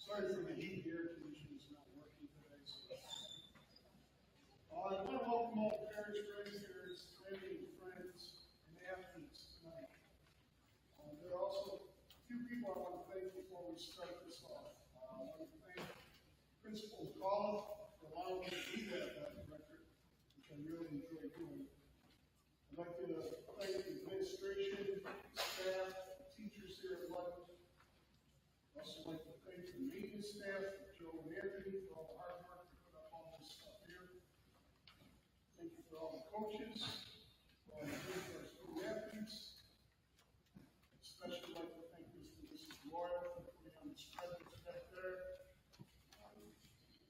Sorry for the heat. The air conditioning is not working today. I want to welcome all parents, grandparents, family, and friends, and athletes tonight. There are also a few people I want to thank before we start this off. I want to thank Principal Gall for allowing me to be that director, which I really enjoy doing. I'd like to thank the administration, staff, teachers here at Ludden. I'd also like to thank the maintenance staff, Joe and Anthony, for all the hard work to put up all this stuff here. Thank you for all the coaches, for all the things for our student athletes. Especially like to thank Mr. and Mrs. Royal for putting on the spread that's back there.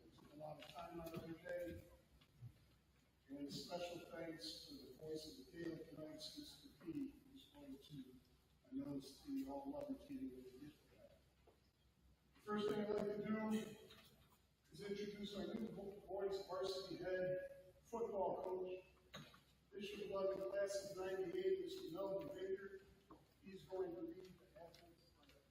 They took a lot of time out of their day. And special thanks to the voice of the Gaelic tonight, Mr. P, who's going to announce the all-11 team when we get to that. The first thing I'd like to do is introduce our new boys varsity head football coach, Bishop Ludden class of '98, Mr. Melvin Baker. He's going to lead the athletes prayer.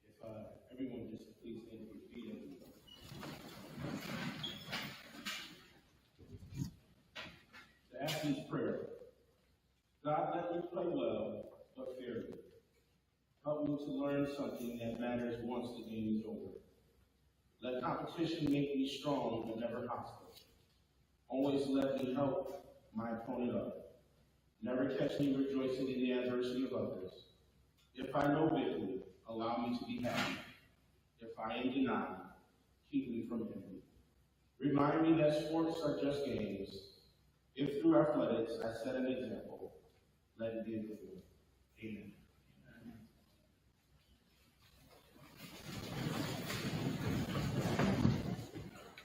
If everyone just please stand to your feet. The athlete's prayer. God, let me play well, but fairly. Help me to learn something that matters once the game is over. Let competition make me strong but never hostile. Always let me help my opponent up. Never catch me rejoicing in the adversity of others. If I know victory, allow me to be happy. If I am denied, keep me from envy. Remind me that sports are just games. If through athletics I set an example, let it be a good one. Amen.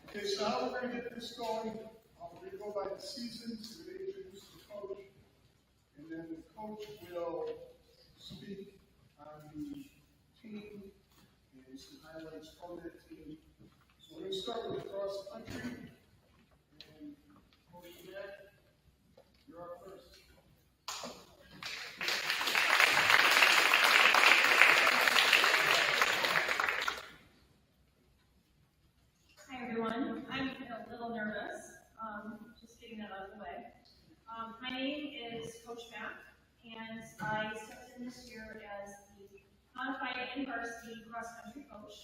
Okay, so how we're going to get this going, we're going to go by the seasons. We're going to introduce the coach, and then the coach will speak on the team and some highlights from that team. So we're going to start with cross country, and Coach Matt, you're up first. Hi everyone, I'm a little nervous, just getting that out of the way. My name is Coach Matt, and I stepped in this year as the modified and varsity cross-country coach.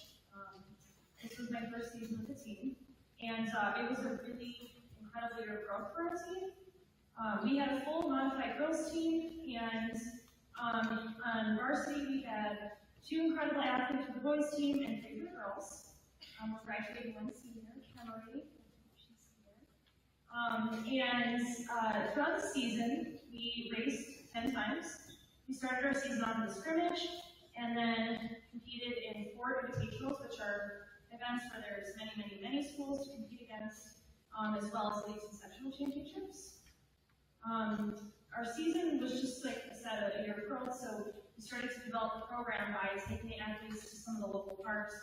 This was my first season with the team, and it was a really incredible year of growth for our team. We had a full modified girls team, and on varsity we had 2 incredible athletes for the boys team and 3 for the girls. We're graduating one senior, Cameron, she's here. And throughout the season, we raced 10 times. We started our season off with a scrimmage, and then competed in 4 invitationals, which are events where there's many schools to compete against, as well as leagues and sectional championships. Our season was just, like I said, a year of growth, so we started to develop the program by taking the athletes to some of the local parks.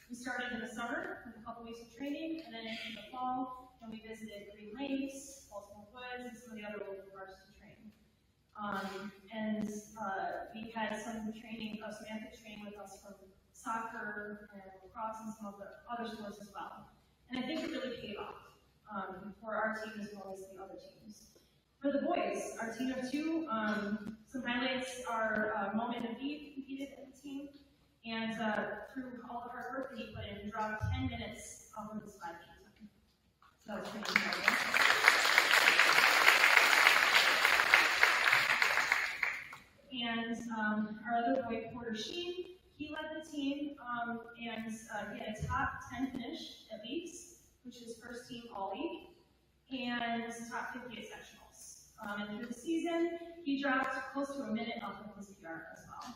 We started in the summer with a couple weeks of training, and then in the fall, and we visited Green Lakes, Baltimore Woods, and some of the other local parks to train. We had some training, some athlete training with us from soccer and lacrosse and some of the other sports as well. And I think it really paid off for our team as well as the other teams. For the boys, our team of 2, some highlights are Moment and Beat competed in the team. And through all the hard work that he put in, dropped 10 minutes off of his 5K time. So that was pretty incredible. And our other boy, Porter Sheen, he led the team, and he had a top 10 finish at least, which is first team all league, and top 50 at sectionals. And through the season, he dropped close to a minute off of his PR as well.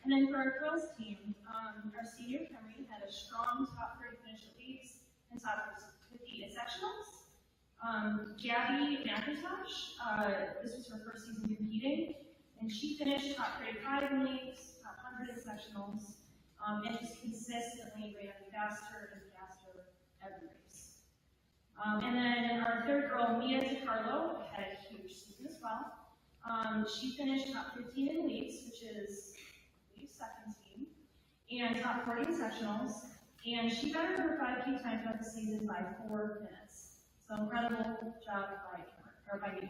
And then for our girls team, our senior Cameron had a strong top 30 finish at leagues and top 50 at sectionals. Gabby McIntosh, this was her first season competing, And she finished top grade 5 in leagues, top 100 in sectionals, and just consistently ran faster and faster every race. And then our third girl, Mia DiCarlo, had a huge season as well. She finished top 15 in leagues, which is the second team, and top 40 in sectionals. And she bettered her 5K time throughout the season by 4 minutes. So incredible job by Mia.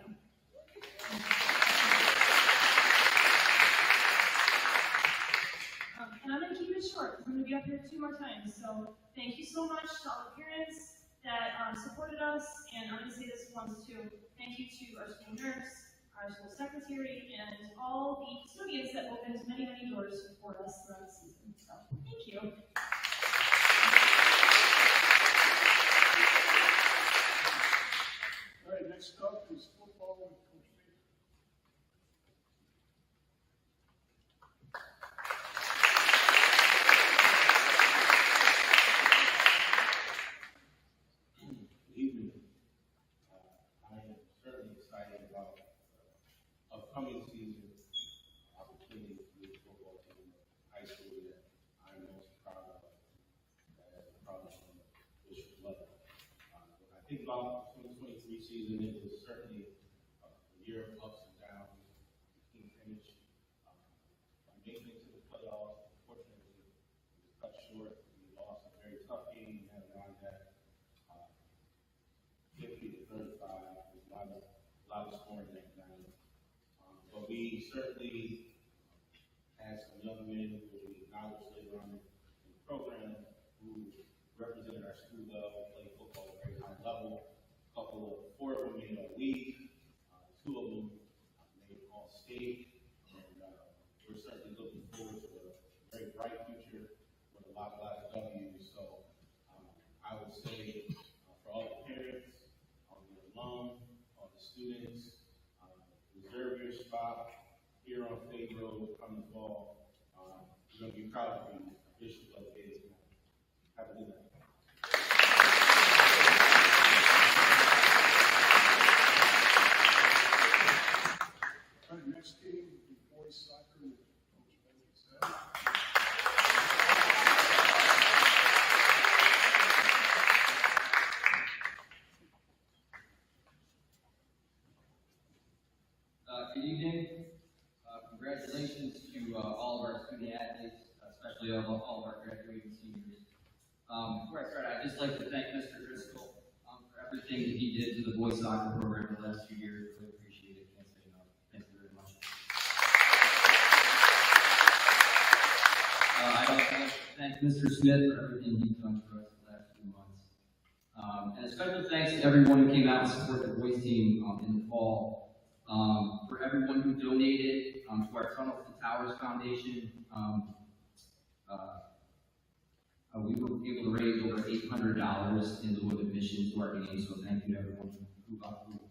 And I'm going to keep it short because I'm going to be up here 2 more times. So thank you so much to all the parents that supported us. And I'm going to say this once too. Thank you to our school nurse, our school secretary, and all the custodians that opened many, many doors for us throughout the season. So thank you. All right, next up is football with Coach Pete. Good evening. I am certainly excited about upcoming season opportunity for the football team, high school that I'm most proud of, as a product from Bishop Ludden. When I think about the 2023 season, it was certainly a year of ups and downs. The team finished by making it to the playoffs. Unfortunately, it was cut short. We lost a very tough game. We had around that 50 to 35. There's a lot of scoring that night. But we certainly had some young men who we acknowledged later on in the program who represented our school well, played football at a very high level. Four of them made our league. 2 of them made all state. And we're certainly looking forward to a very bright future with a lot of W's. So I would say for all the parents, all the alum, all the students, reserve your spot here on Fade Road come the fall. You're going to be proud of you, Bishop of Kids. Have a good night. All right, next game will be boys soccer with Coach Benson. Good evening. Congratulations to all of our student athletes, especially all of our graduating seniors. Before I start, I'd just like to thank Mr. Driscoll for everything that he did to the boys soccer program the last few years. Really appreciate it. Can't say enough. Thank you very much. I'd also like to thank Mr. Smith for everything he's done for us the last few months. And a special thanks to everyone who came out and supported the boys team in the fall. For everyone who donated to our Tunnels to Towers Foundation, we were able to raise over $800 in lieu of admission to our game, so thank you to everyone who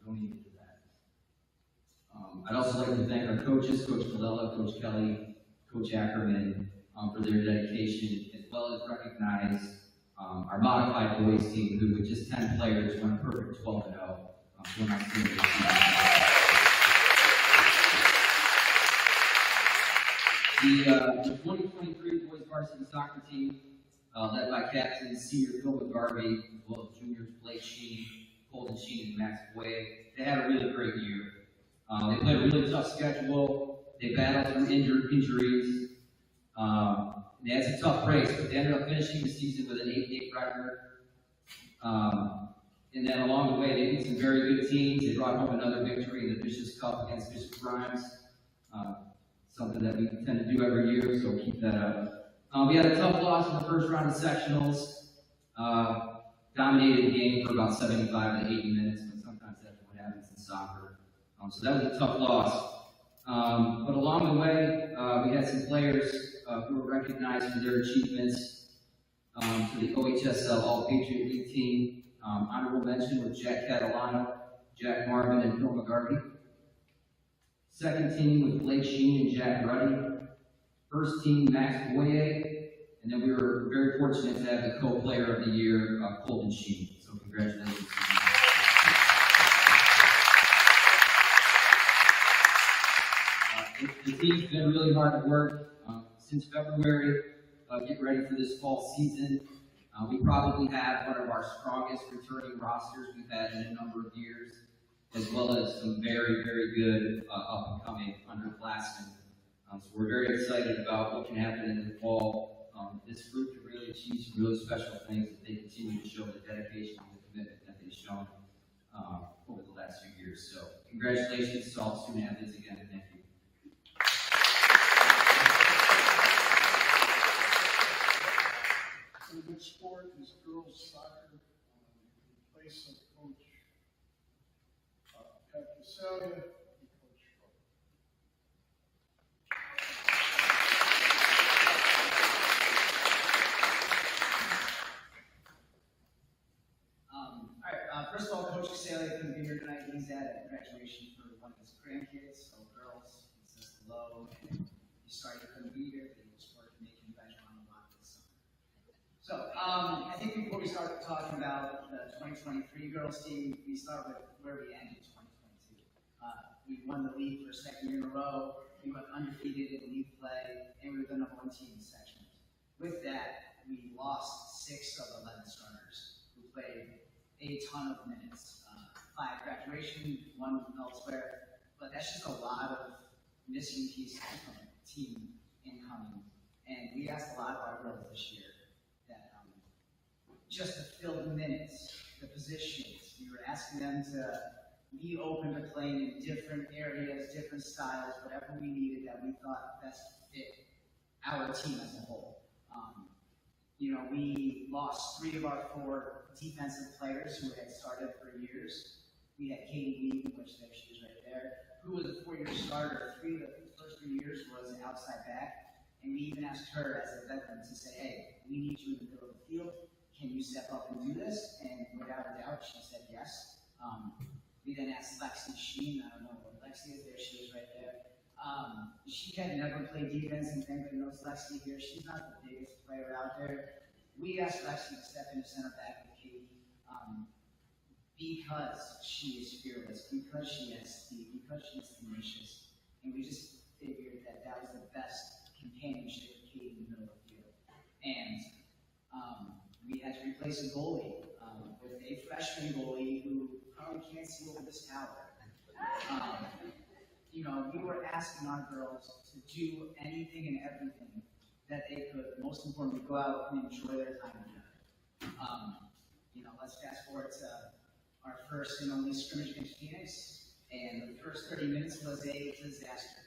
donated to that. I'd also like to thank our coaches, Coach Colella, Coach Kelly, Coach Ackerman, for their dedication, as well as recognize our modified boys team, who with just 10 players went a perfect 12-0. We're not seeing this season. The 2023 boys varsity soccer team, led by captains senior Phil McGarvey, as well as juniors Blake Sheen, Colton Sheen, and Max Boye, they had a really great year. They played a really tough schedule. They battled through injuries. They had some tough breaks, but they ended up finishing the season with an 8-8 record. And then along the way, they beat some very good teams. They brought home another victory in the Bishop's Cup against Bishop Grimes. Something that we tend to do every year, so keep that up. We had a tough loss in the first round of sectionals. Dominated the game for about 75 to 80 minutes, but sometimes that's what happens in soccer. So that was a tough loss. But along the way, we had some players who were recognized for their achievements to the OHSL All-Patriot League team. Honorable mention with Jack Catalano, Jack Marvin, and Phil McGarvey. Second team with Blake Sheen and Jack Ruddy. First team, Max Boye. And then we were very fortunate to have the co-player of the year, Colton Sheen. So congratulations. The team's been really hard at work since February, getting ready for this fall season. We probably have one of our strongest returning rosters we've had in a number of years, as well as some very, very good up-and-coming underclassmen. So we're very excited about what can happen in the fall. This group can really achieve some really special things if they continue to show the dedication and the commitment that they've shown over the last few years. So congratulations to all the student athletes again, and thank you. A good sport is girls soccer. In place of Coach Pat Casalia, Coach Schroeder. First of all, Coach Casalia couldn't be here tonight. He's at graduation for one of his grandkids, so girls, he says hello. And he's sorry he couldn't be here, but he was working making you guys run a lot this summer. So, I think before we start talking about the 2023 girls team, we start with where we ended 2022. We won the league for a second year in a row. We went undefeated in league play, and we were the #1 team in sections. With that, we lost 6 of 11 starters who played a ton of minutes. 5 graduation, 1 elsewhere, but that's just a lot of missing pieces from the team incoming. And we asked a lot of our girls this year that just to fill the minutes, the positions, we were asking them to be open to playing in different areas, different styles, whatever we needed that we thought best fit our team as a whole. We lost 3 of our 4 defensive players who had started for years. We had Katie Weeden, which there she is right there, who was a 4-year starter. The first 3 years was an outside back, and we even asked her as a veteran to say, hey, we need you in the middle of the field. Can you step up and do this? And without a doubt, she said yes. We then asked Lexi Sheen. I don't know where Lexi is. There she is right there. She had never played defense, and everybody knows Lexi here. She's not the biggest player out there. We asked Lexi to step into center back with Katie because she is fearless, because she has speed, because she's tenacious, and we just figured that that was the best companionship for Katie in the middle of the field. And we had to replace a goalie with a freshman goalie who probably can't see over this tower. We were asking our girls to do anything and everything that they could, most importantly, go out and enjoy their time together. Let's fast forward to our first and only scrimmage against Phoenix, and the first 30 minutes was a disaster.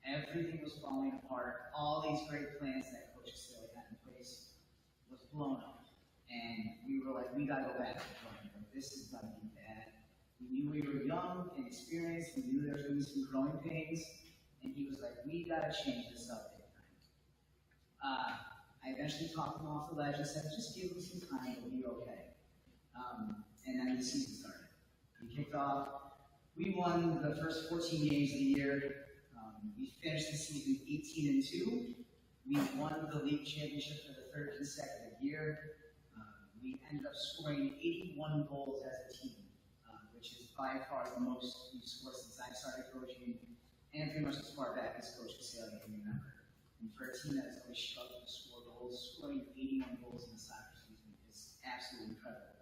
Everything was falling apart. All these great plans that Coach Casalia had in place was blown up, and we were like, we gotta go back to the drawing board. This is gonna be bad. We knew we were young and experienced. We knew there was gonna be some growing pains, and he was like, we gotta change this up big time. I eventually talked him off the ledge and said, just give him some time, it'll be okay. And then the season started. We kicked off. We won the first 14 games of the year. We finished the season 18-2. We won the league championship for the 3rd consecutive year. We ended up scoring 81 goals as a team, which is by far the most we've scored since I started coaching, and pretty much as far back as Coach Casalia can remember. And for a team that has always struggled to score goals, scoring 81 goals in the soccer season is absolutely incredible.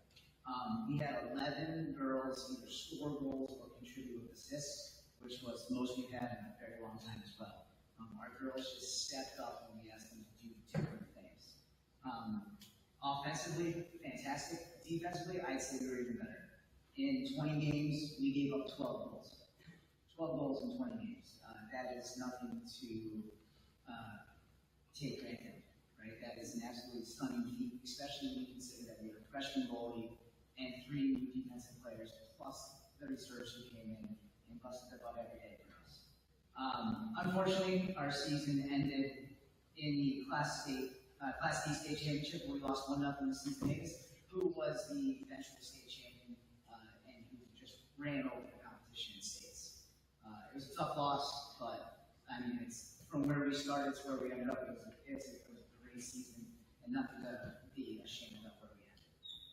We had 11 girls either score goals or contribute with assists, which was the most we've had in a very long time as well. Our girls just stepped up when we asked them to do different things. Offensively, fantastic. Defensively, I'd say we were even better. In 20 games, we gave up 12 goals. 12 goals in 20 games. That is nothing to take granted, right? That is an absolutely stunning feat, especially when you consider that we had a freshman goalie and 3 new defensive players, plus the reserves who came in and busted about every day for us. Unfortunately, our season ended in the Class D state championship, where we lost 1-0 to St. Davis, who was the eventual state champion and who just ran over the competition in states. It was a tough loss, but it's from where we started to where we ended up. It was a great season, and nothing to be ashamed of where we ended.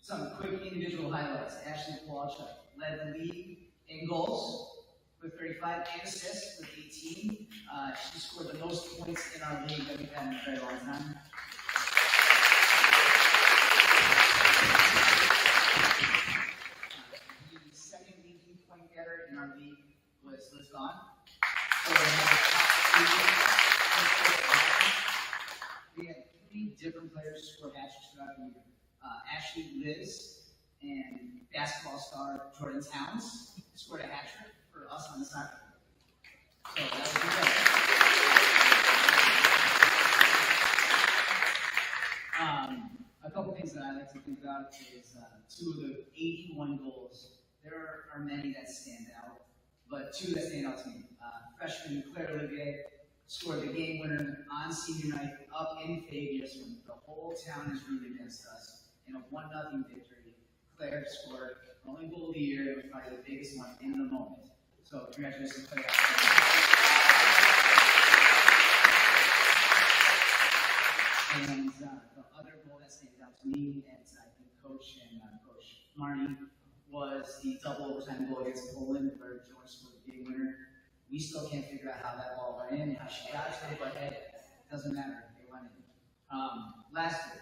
Some quick individual highlights. Ashley Kowalczyk led the league in goals with 35 and assists with 18. She scored the most points in our league that we've had in a very long time. The second leading point getter in our league was Ludden. So we had 3 different players score hat-tricks throughout the year. Ashley Liz and basketball star Jordan Towns scored a hat-trick for us on the soccer field. So that was great. A couple things that I like to think about is 2 of the 81 goals. There are many that stand out, but 2 that stand out to me. Freshman Claire Olivier scored the game winner on senior night up in Fabius when the whole town is rooting against us in a 1-0 victory. Claire scored the only goal of the year. It was probably the biggest one in the moment. So congratulations, Claire. And the other goal that stands out to me, and I think Coach and Coach Marnie, was the double overtime goal against Poland where Jordan scored the game winner. We still can't figure out how that ball went in, how she got to it, but hey, it doesn't matter. It went in. Lastly,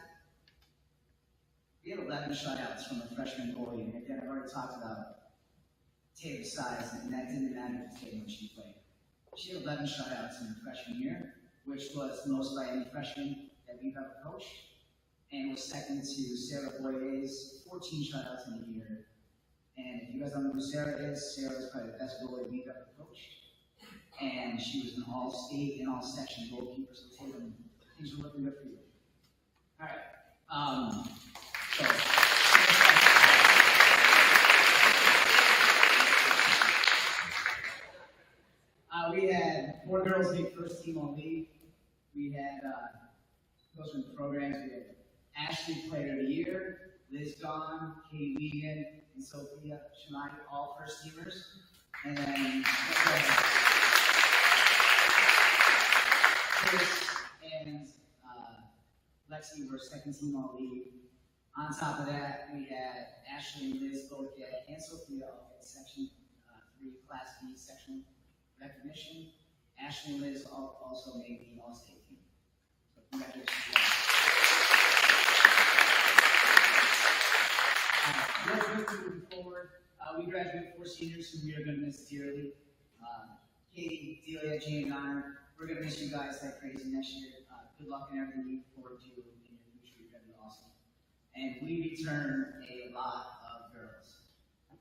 we had 11 shutouts from the freshman goalie. And again, I've already talked about Taylor's size, and that didn't matter to Taylor when she played. She had 11 shutouts in her freshman year, which was the most by any freshman that we've ever coached, and was second to Sarah Boyd's 14 shutouts in a year. And if you guys don't know who Sarah is probably the best goalie we've ever coached. And she was an all-state and all-section goalkeeper, so Taylor, things are looking good for you. All right. We had 4 girls make first team all league. We had those from the programs. We had Ashley Player of the Year, Liz Gahn, Katie Wiegand, and Sophia Shimani, all first teamers. And then Chris and Lexi were second team all league. On top of that, we had Ashley and Liz both get, and Sophia all get Section 3 Class B section recognition. Ashley and Liz also made the All-State team. So congratulations. Moving forward, we graduated 4 seniors who we are going to miss dearly. Katie, Delia, Jane, and Honor, we're going to miss you guys like crazy next year. Good luck in everything we look forward to in your future. You're going to be awesome. And we return a lot of girls.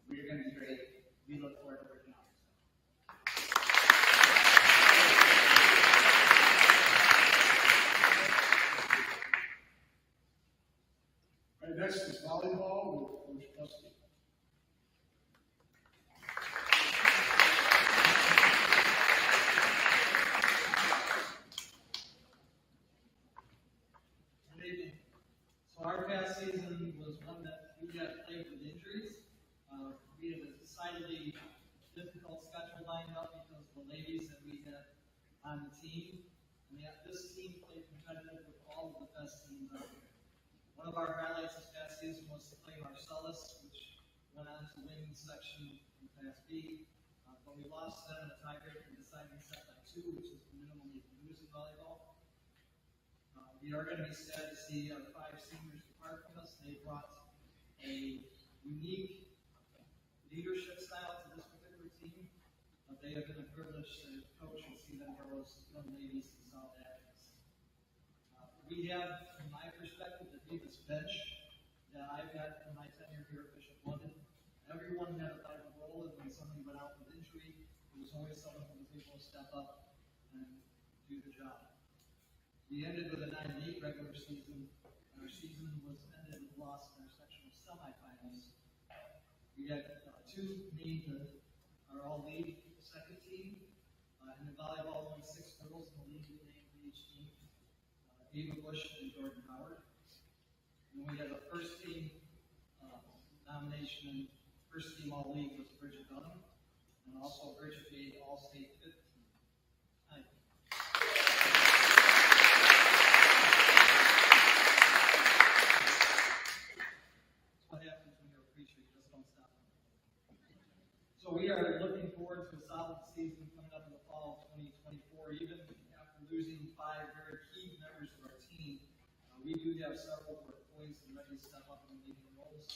We're going to be great. We look forward to working on it. All right, next is volleyball with Coach Busty. Good evening. So our past season was one that we got plagued with injuries. We had a decidedly difficult schedule lined up because of the ladies that we had on the team. And yet this team played competitive with all of the best teams out there. One of our highlights this past season was to play Marcellus, which went on to win section in Class B. But we lost them in a tiebreaker deciding set by 2, which is the minimum you can lose in volleyball. We are going to be sad to see our 5 seniors depart from us. They brought a unique leadership style to this particular team, but they have been a privilege to coach and see them grow as young ladies and solid athletes. We have, from my perspective, the deepest bench that I've had in my tenure here at Bishop Ludden. Everyone had a vital role, and when somebody went out with injury, there was always someone who was able to step up and do the job. We ended with a 9-8 regular season. Our season was ended with loss in our sectional semifinals. We had 2 named our all-league second team. In the volleyball, only 6 girls in the league were named for each team. Ava Bush and Jordan Howard. And we had a first team nomination. First team all-league was Bridget Dunham, and also Bridget made all-state 15. What happens when you're a preacher, you just don't stop. So we are looking forward to a solid we do have several who are poised and ready to step up in leading roles.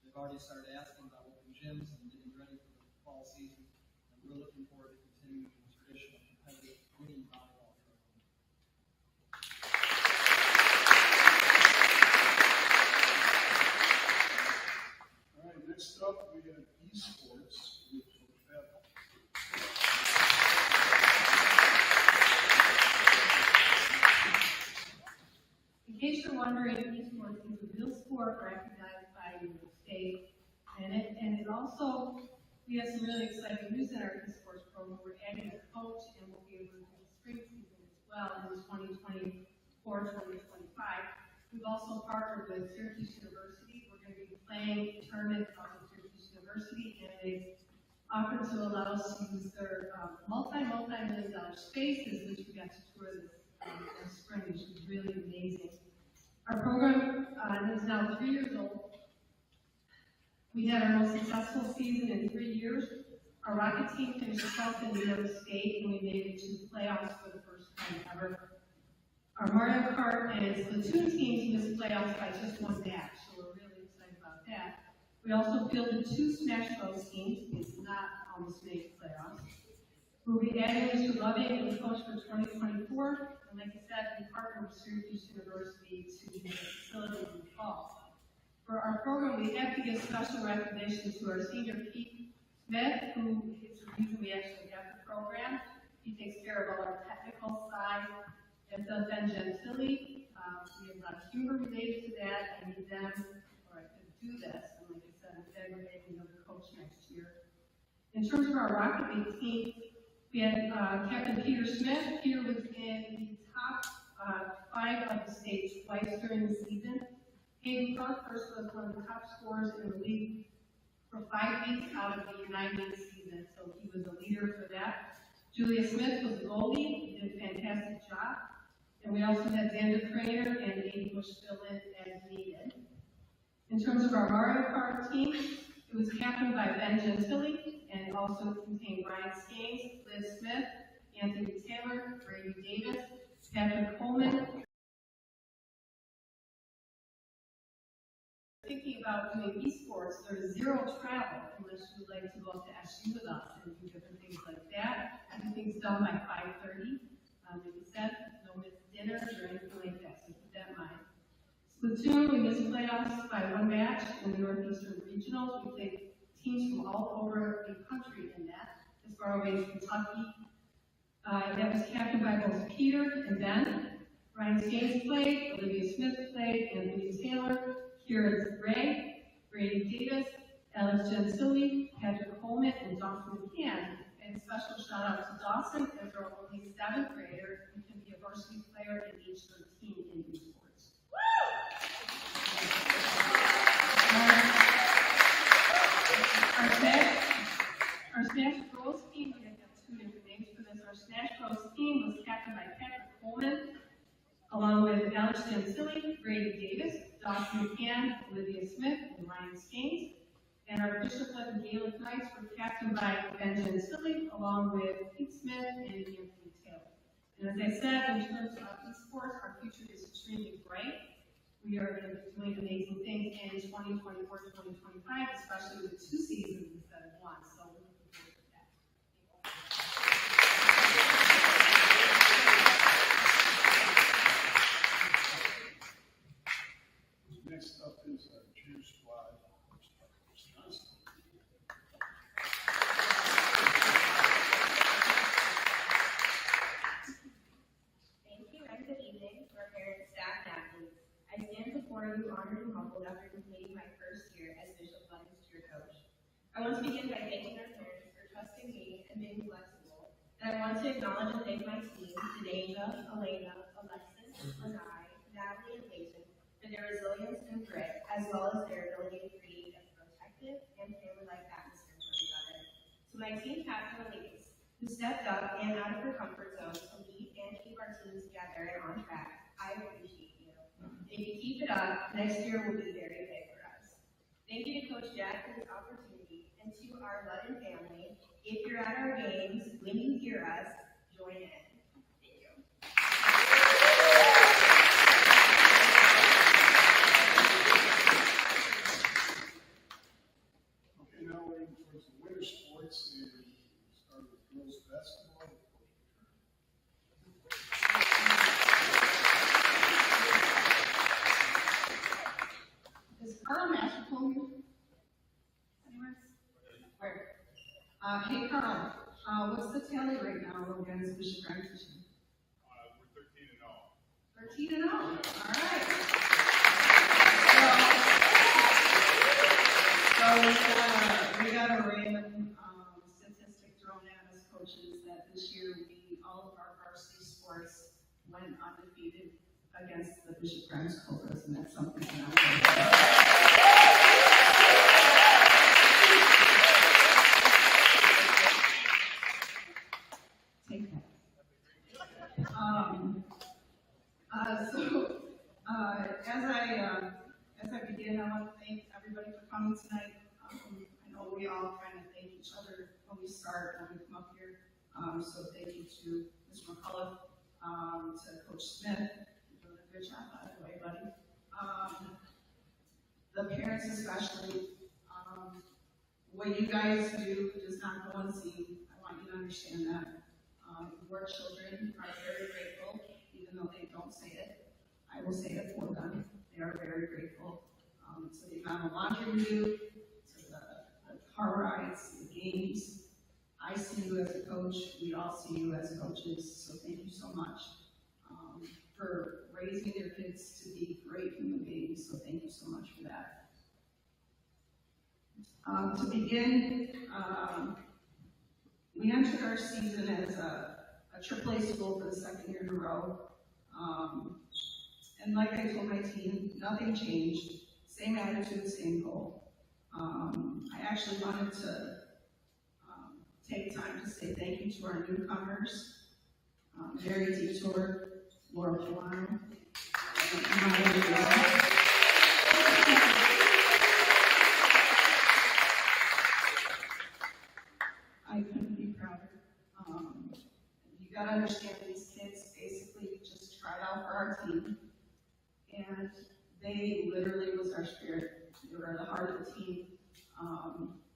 They've already started asking about open gyms and getting ready for the fall season, and we're looking forward to continuing the tradition of competitive winning volleyball program. All right, next up, we have esports with Coach Bev. In case you're wondering, esports is a real sport recognized by the state, and it also, we have some really exciting news in our esports program. We're adding a coach, and we'll be able to do the spring season as well in 2024, 2025. We've also partnered with Syracuse University. We're going to be playing a tournament out of Syracuse University, and they've offered to allow us to use their multi-million dollar spaces, which we got to tour this spring, which is really amazing. Our program is now 3 years old. We had our most successful season in 3 years. Our Rocket team finished 12th in New York State, and we made it to the playoffs for the first time ever. Our Mario Kart and Splatoon teams missed playoffs by just one match, so we're really excited about that. We also fielded 2 Smash Bros teams. It's not almost made playoffs. We'll be adding Mr. Ludden as coach for 2024. And like I said, we partnered with Syracuse University to use the facility in the fall. For our program, we have to give special recognition to our senior Pete Smith, who is the reason we actually have the program. He takes care of all our technical side. And so Ben Gentili, we have a lot of humor related to that. I need them, or I could do this. And like I said, I'm segregating another coach next year. In terms of our Rocket League team, we had Captain Peter Smith. Peter was in the top 5 of the state twice during the season. Hayden Clark first was one of the top scorers in the league for 5 weeks out of the 9-week season, so he was a leader for that. Julia Smith was the goalie. He did a fantastic job. And we also had Xander Craner and Aiden Bush fill in as needed. In terms of our Mario Kart team, it was captained by Ben Gentili, and it also contained Ryan Skanes, Liz Smith, Anthony Taylor, Brady Davis, Patrick Coleman. Thinking about doing esports, there's 0 travel unless you would like to go up to SU with us and do different things like that. Everything's done by 5:30. Like you said, no missed dinners or anything like that, so keep that in mind. Platoon, we missed playoffs by 1 match in the Northeastern Regionals. We played teams from all over the country in that, as far away as Kentucky. That was captained by both Peter and Ben. Ryan Skanes played, Olivia Smith played, Anthony Taylor, Kieran Ray, Brady Davis, Alex Gentili, Patrick Coleman, and Dawson McCann. And special shout out to Dawson, as our only 7th grader who can be a varsity player in each of the team in esports. Our Smash Bros team, we have 2 different names for this. Our Smash Bros team was captained by Patrick Coleman, along with Alex Gentili, Brady Davis, Dawson McCann, Olivia Smith, and Ryan Skanes. And our Bishop Ludden Gaelic Knights were captained by Ben Gentili, along with Pete Smith and Anthony Taylor. And as I said, in terms of esports, our future is extremely bright. We are going to be doing amazing things in 2024, 2025, especially with 2 seasons instead of 1. So we're looking forward to that. Next up is our cheer squad. Thank you and good evening to our parents, staff, and athletes. I stand before you honored and humbled after completing my first year as Bishop Ludden's cheer coach. I want to begin by thanking our parents for trusting me and being flexible. And I want to acknowledge and thank my team, Denasia, Elena, Alexis, Lanai, Natalie, and Peyton, for their resilience and grit, as well as their ability to create a protective and family-like atmosphere for each other. To my team captain, Elise, who stepped up and out of her comfort zone to lead and keep our teams together and on track, I appreciate you. If you keep it up, next year will be very big for us. Thank you to Coach Jack for this opportunity, and to our Ludden family. If you're at our games, when you hear us, join in. Thank you. Bishop Grimes this year? We're 13-0. 13-0, all right. So we got a random statistic thrown at us coaches that this year all of our varsity sports went undefeated against the Bishop Grimes Cobras, and that's something that I'm very proud of. Take that. As I begin, I want to thank everybody for coming tonight. I know we all kind of thank each other when we start, when we come up here. So thank you to Ms. McCullough, to Coach Smith, you're doing a good job, by the way, buddy. The parents especially, what you guys do does not go unseen. I want you to understand that. Your children are very grateful, even though they don't say it. I will say it for them. They are very grateful to the amount of laundry we do, to the car rides, the games. I see you as a coach. We all see you as coaches. So thank you so much for raising your kids to be great human beings. So thank you so much for that. To begin, we entered our season as a AAA school for the second year in a row. And like I told my team, nothing changed. Same attitude, same goal. I actually wanted to take time to say thank you to our newcomers, Mary Detour, Laura Polano, I couldn't be prouder. You gotta understand these kids basically just tried out for our team, and they literally was our spirit. They were the heart of the team.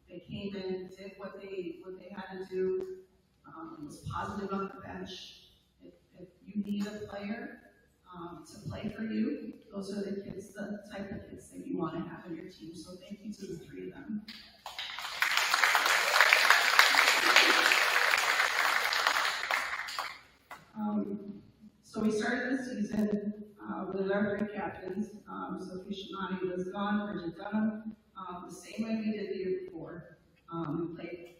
They came in, did what they had to do, was positive on the bench. If you need a player to play for you, those are the kids, the type of kids that you want to have on your team. So thank you to the three of them. So we started the season with our three captains. Sophie Shamani was gone, Bridget Dunham, the same way we did the year before. We played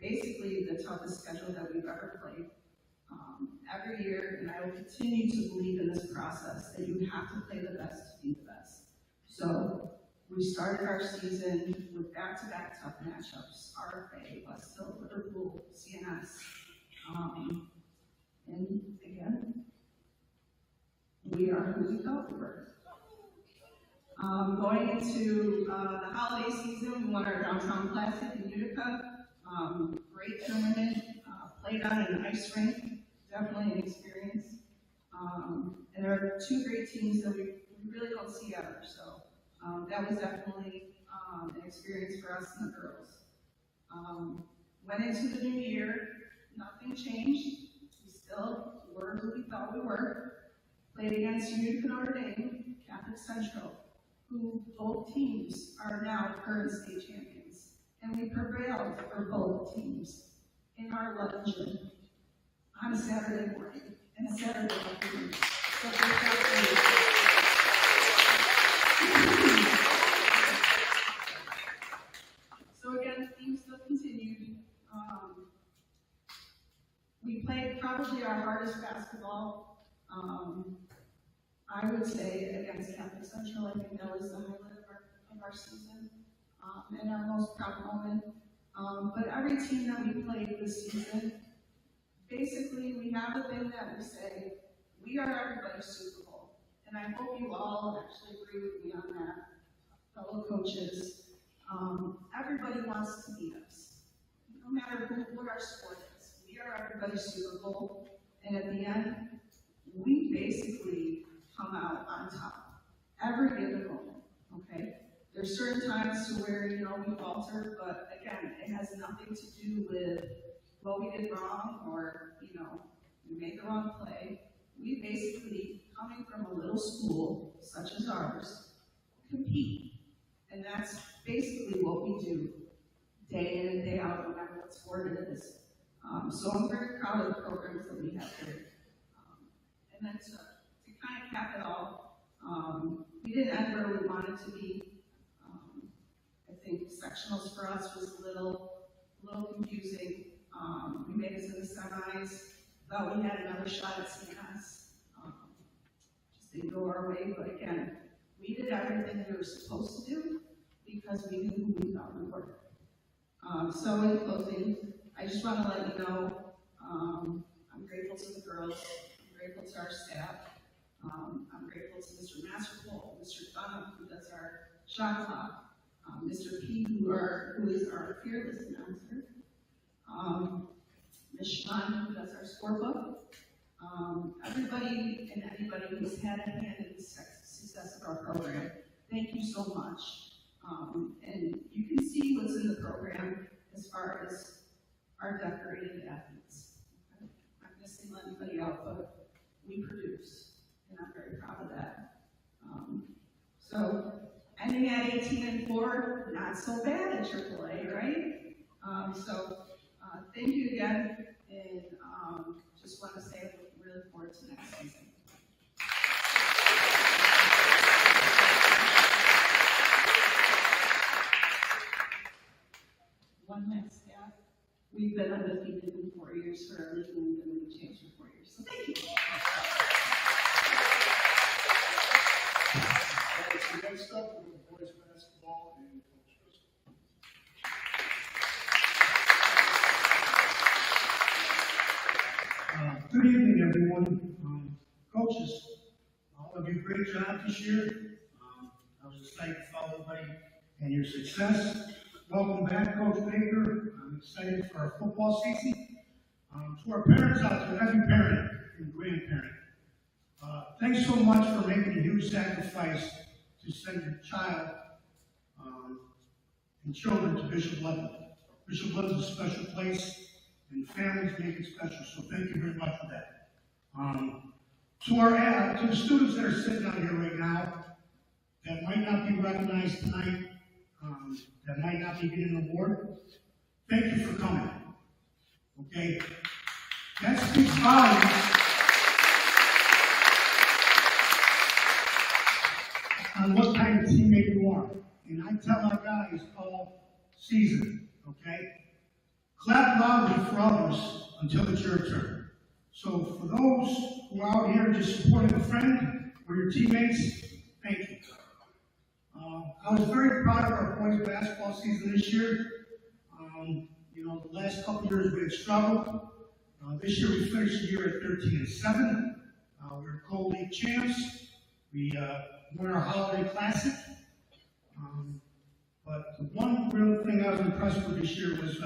basically the toughest schedule that we've ever played. Every year, and I will continue to believe in this process, that you have to play the best to be the best. So we started our season with back-to-back tough matchups, RFA, West Hill, Liverpool, CNS. And again, we are who we thought we were. Going into the holiday season, we won our Downtown Classic in Utica. Great tournament, played on an ice rink, definitely an experience. And there are two great teams that we really don't see ever, so that was definitely an experience for us and the girls. Went into the new year, nothing changed. We still were who we thought we were. Played against Utica Notre Dame, Catholic Central, who both teams are now current state champions. And we prevailed for both teams in our Ludden gym on a Saturday morning and a Saturday afternoon. So So again, the theme still continued. We played probably our hardest basketball. I would say against Catholic Central. I think that was the highlight of our season and our most proud moment. But every team that we played this season, basically we have a thing that we say, we are everybody's Super Bowl. And I hope you all actually agree with me on that, fellow coaches. Everybody wants to beat us, no matter what our sport is. We are everybody's Super Bowl, and at the end, we basically come out on top every given moment, okay? There's certain times to where, we falter, but again, it has nothing to do with what we did wrong or, we made the wrong play. We basically, coming from a little school such as ours, compete. And that's basically what we do day in and day out, no matter what sport it is. So I'm very proud of the programs that we have here. And then to kind of cap it all, we didn't end where we wanted to be. I think sectionals for us was a little confusing. We made it to the semis, thought we had another shot at CNS. Just didn't go our way, but again, we did everything we were supposed to do because we knew who we thought we were. So in closing, I just want to let you know, I'm grateful to the girls, I'm grateful to our staff, I'm grateful to Mr. Masterful, Mr. Dunham, who does our shot clock, Mr. P, who is our fearless announcer, Ms. Sean, who does our scorebook, everybody and anybody who's had a hand in the success of our program. Thank you so much. And you can see what's in the program as far as our decorated athletes. Okay? I'm not going to single anybody out, but we produce, and I'm very proud of that. So ending at 18-4, not so bad at AAA, right? Thank you again, and just want to say I'm really looking forward to next season. One last stat. We've been undefeated in 4 years for our league, and we've been in the champs for 4 years. So thank you. So next up, we have boys basketball and coaches. Good evening, everyone. Coaches, all of you, great job this year. I was excited to follow everybody and your success. Welcome back, Coach Baker. I'm excited for our football season. To our parents out there, every parent and grandparent, thanks so much for making a huge sacrifice to send your child and children to Bishop Ludden. Bishop Ludden is a special place, and families make it special, so thank you very much for that. To the students that are sitting out here right now that might not be recognized tonight, that might not be getting an award, thank you for coming. Okay? That speaks volumes on what kind of teammate you are. And I tell our guys all season, okay? Clap loudly for others until it's your turn. So for those who are out here just supporting a friend or your teammates, thank you. I was very proud of our boys basketball season this year. The last couple of years we had struggled. This year we finished the year at 13-7. We were co-league champs. We won our holiday classic. But the one real thing I was impressed with this year was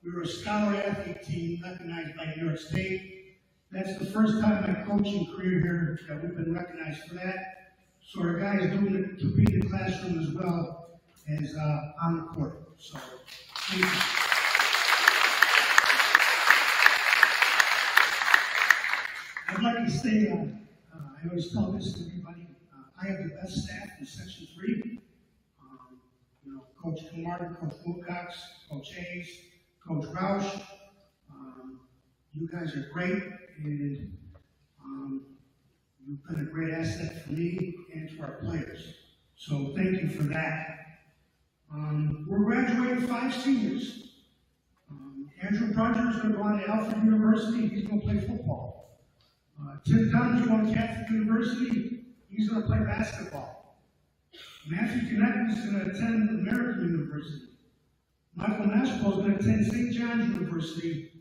we were a scholar athlete team recognized by New York State. That's the first time in my coaching career here that we've been recognized for that. So our guys doing it to be in the classroom as well as on the court. So thank you. I'd like to say, I always tell this to everybody, I have the best staff in Section 3. Coach Martin, Coach Wilcox, Coach Hayes, Coach Roush. You guys are great, and you've been a great asset for me and to our players. So thank you for that. We're graduating 5 seniors. Andrew Brunger is going to go on to Alfred University. He's going to play football. Tim Dunn is going to Catholic University. He's going to play basketball. Matthew Connect is going to attend American University. Michael Nashville is going to attend St. John's University.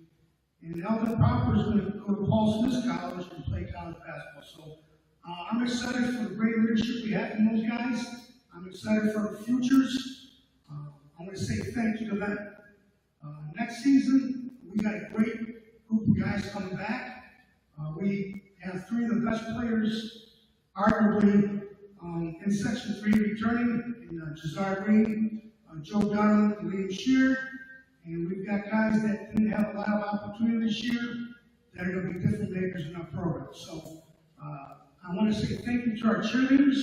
And Elvin Popper is going to go to Paul Smith College and play college basketball. So I'm excited for the great leadership we have in those guys. I'm excited for the futures. I'm going to say thank you to them. Next season, we got a great group of guys coming back. We have 3 of the best players, arguably, in Section 3 returning, in Jazar Green, Joe Dunham, and Liam Shear. And we've got guys that didn't have a lot of opportunity this year that are going to be different makers in our program. So I want to say thank you to our cheerleaders,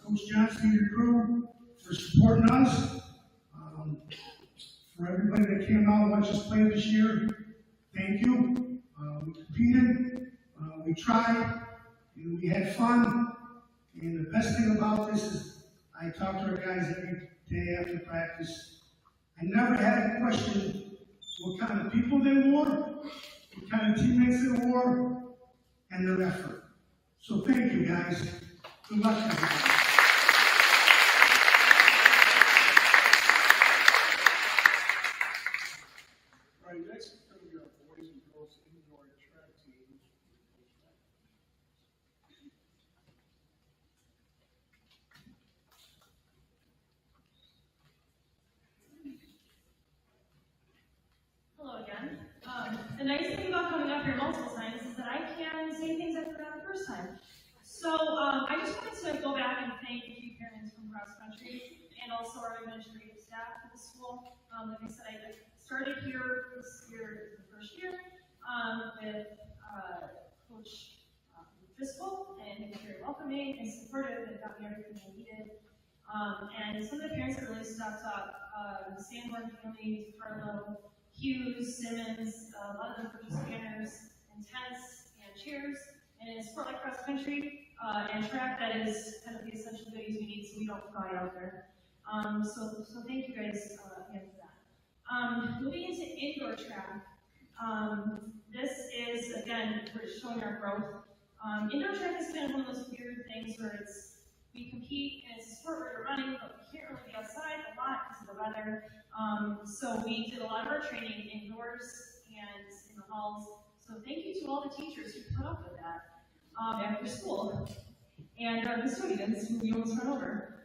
Coach Johnson and your crew, for supporting us, For everybody that came out and watched us play this year, thank you. We competed, we tried, and we had fun. And the best thing about this is I talk to our guys every day after practice. I never had a question what kind of people they were, what kind of teammates they were, and their effort. So thank you, guys. Good luck, everybody. All right, next is going to be our boys and girls indoor track team. Hello again. The nice thing about coming up here multiple times is that I can say things I forgot the first time. So I just wanted to go back and thank a few parents from cross country and also our administrative staff at the school. Like I said, I started here this year, the first year, with Coach Driscoll, and he was very welcoming and supportive and got me everything I needed. And some of the parents that really stepped up, Sanborn family, Carlo, Hughes, Simmons, a lot of them purchased banners and tents and chairs, and in sport like cross country and track, that is kind of the essential goodies we need so we don't fly out there. So thank you guys again for that. Moving into indoor track, this is, again, we're showing our growth. Indoor track is kind of one of those weird things where we compete and it's a sport where we're running, but we can't really be outside a lot because of the weather. So we did a lot of our training indoors and in the halls. So thank you to all the teachers who put up with that after school. And the custodians who we almost run over.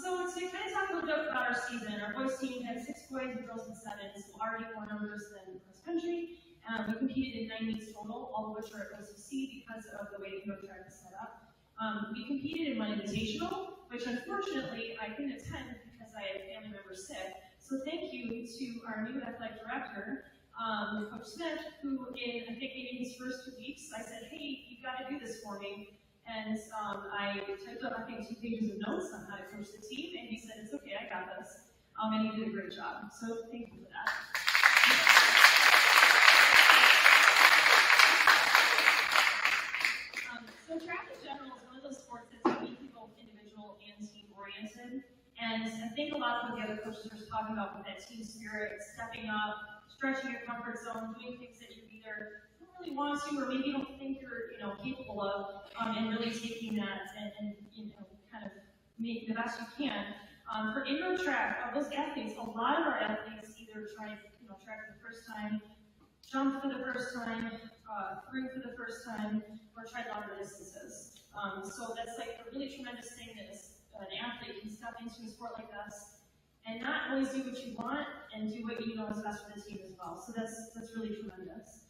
So to kind of talk a little bit about our season, our boys team had 6 boys and girls had 7, so already more numbers than cross country. We competed in 9 meets total, all of which are at OCC because of the way indoor track is set up. We competed in one invitational, which unfortunately I couldn't attend because I had family members sick. So thank you to our new athletic director, Coach Smith, who in, I think maybe his first 2 weeks, I said, hey, you've got to do this for me. And I typed up, I think, 2 pages of notes on how to coach the team, and he said, it's okay, I got this. And he did a great job. So thank you for that. So track in general is one of those sports that's uniquely both individual and team oriented. And I think a lot of what the other coaches are talking about with that team spirit, stepping up, stretching your comfort zone, doing things that you either don't really want to or maybe don't think you're capable of, and really taking that and kind of make the best you can. For indoor track, those athletes, a lot of our athletes either tried track for the first time, jumped for the first time, threw for the first time, or tried longer distances. So that's like a really tremendous thing that an athlete can step into a sport like this and not always do what you want and do what you know is best for the team as well. So that's really tremendous.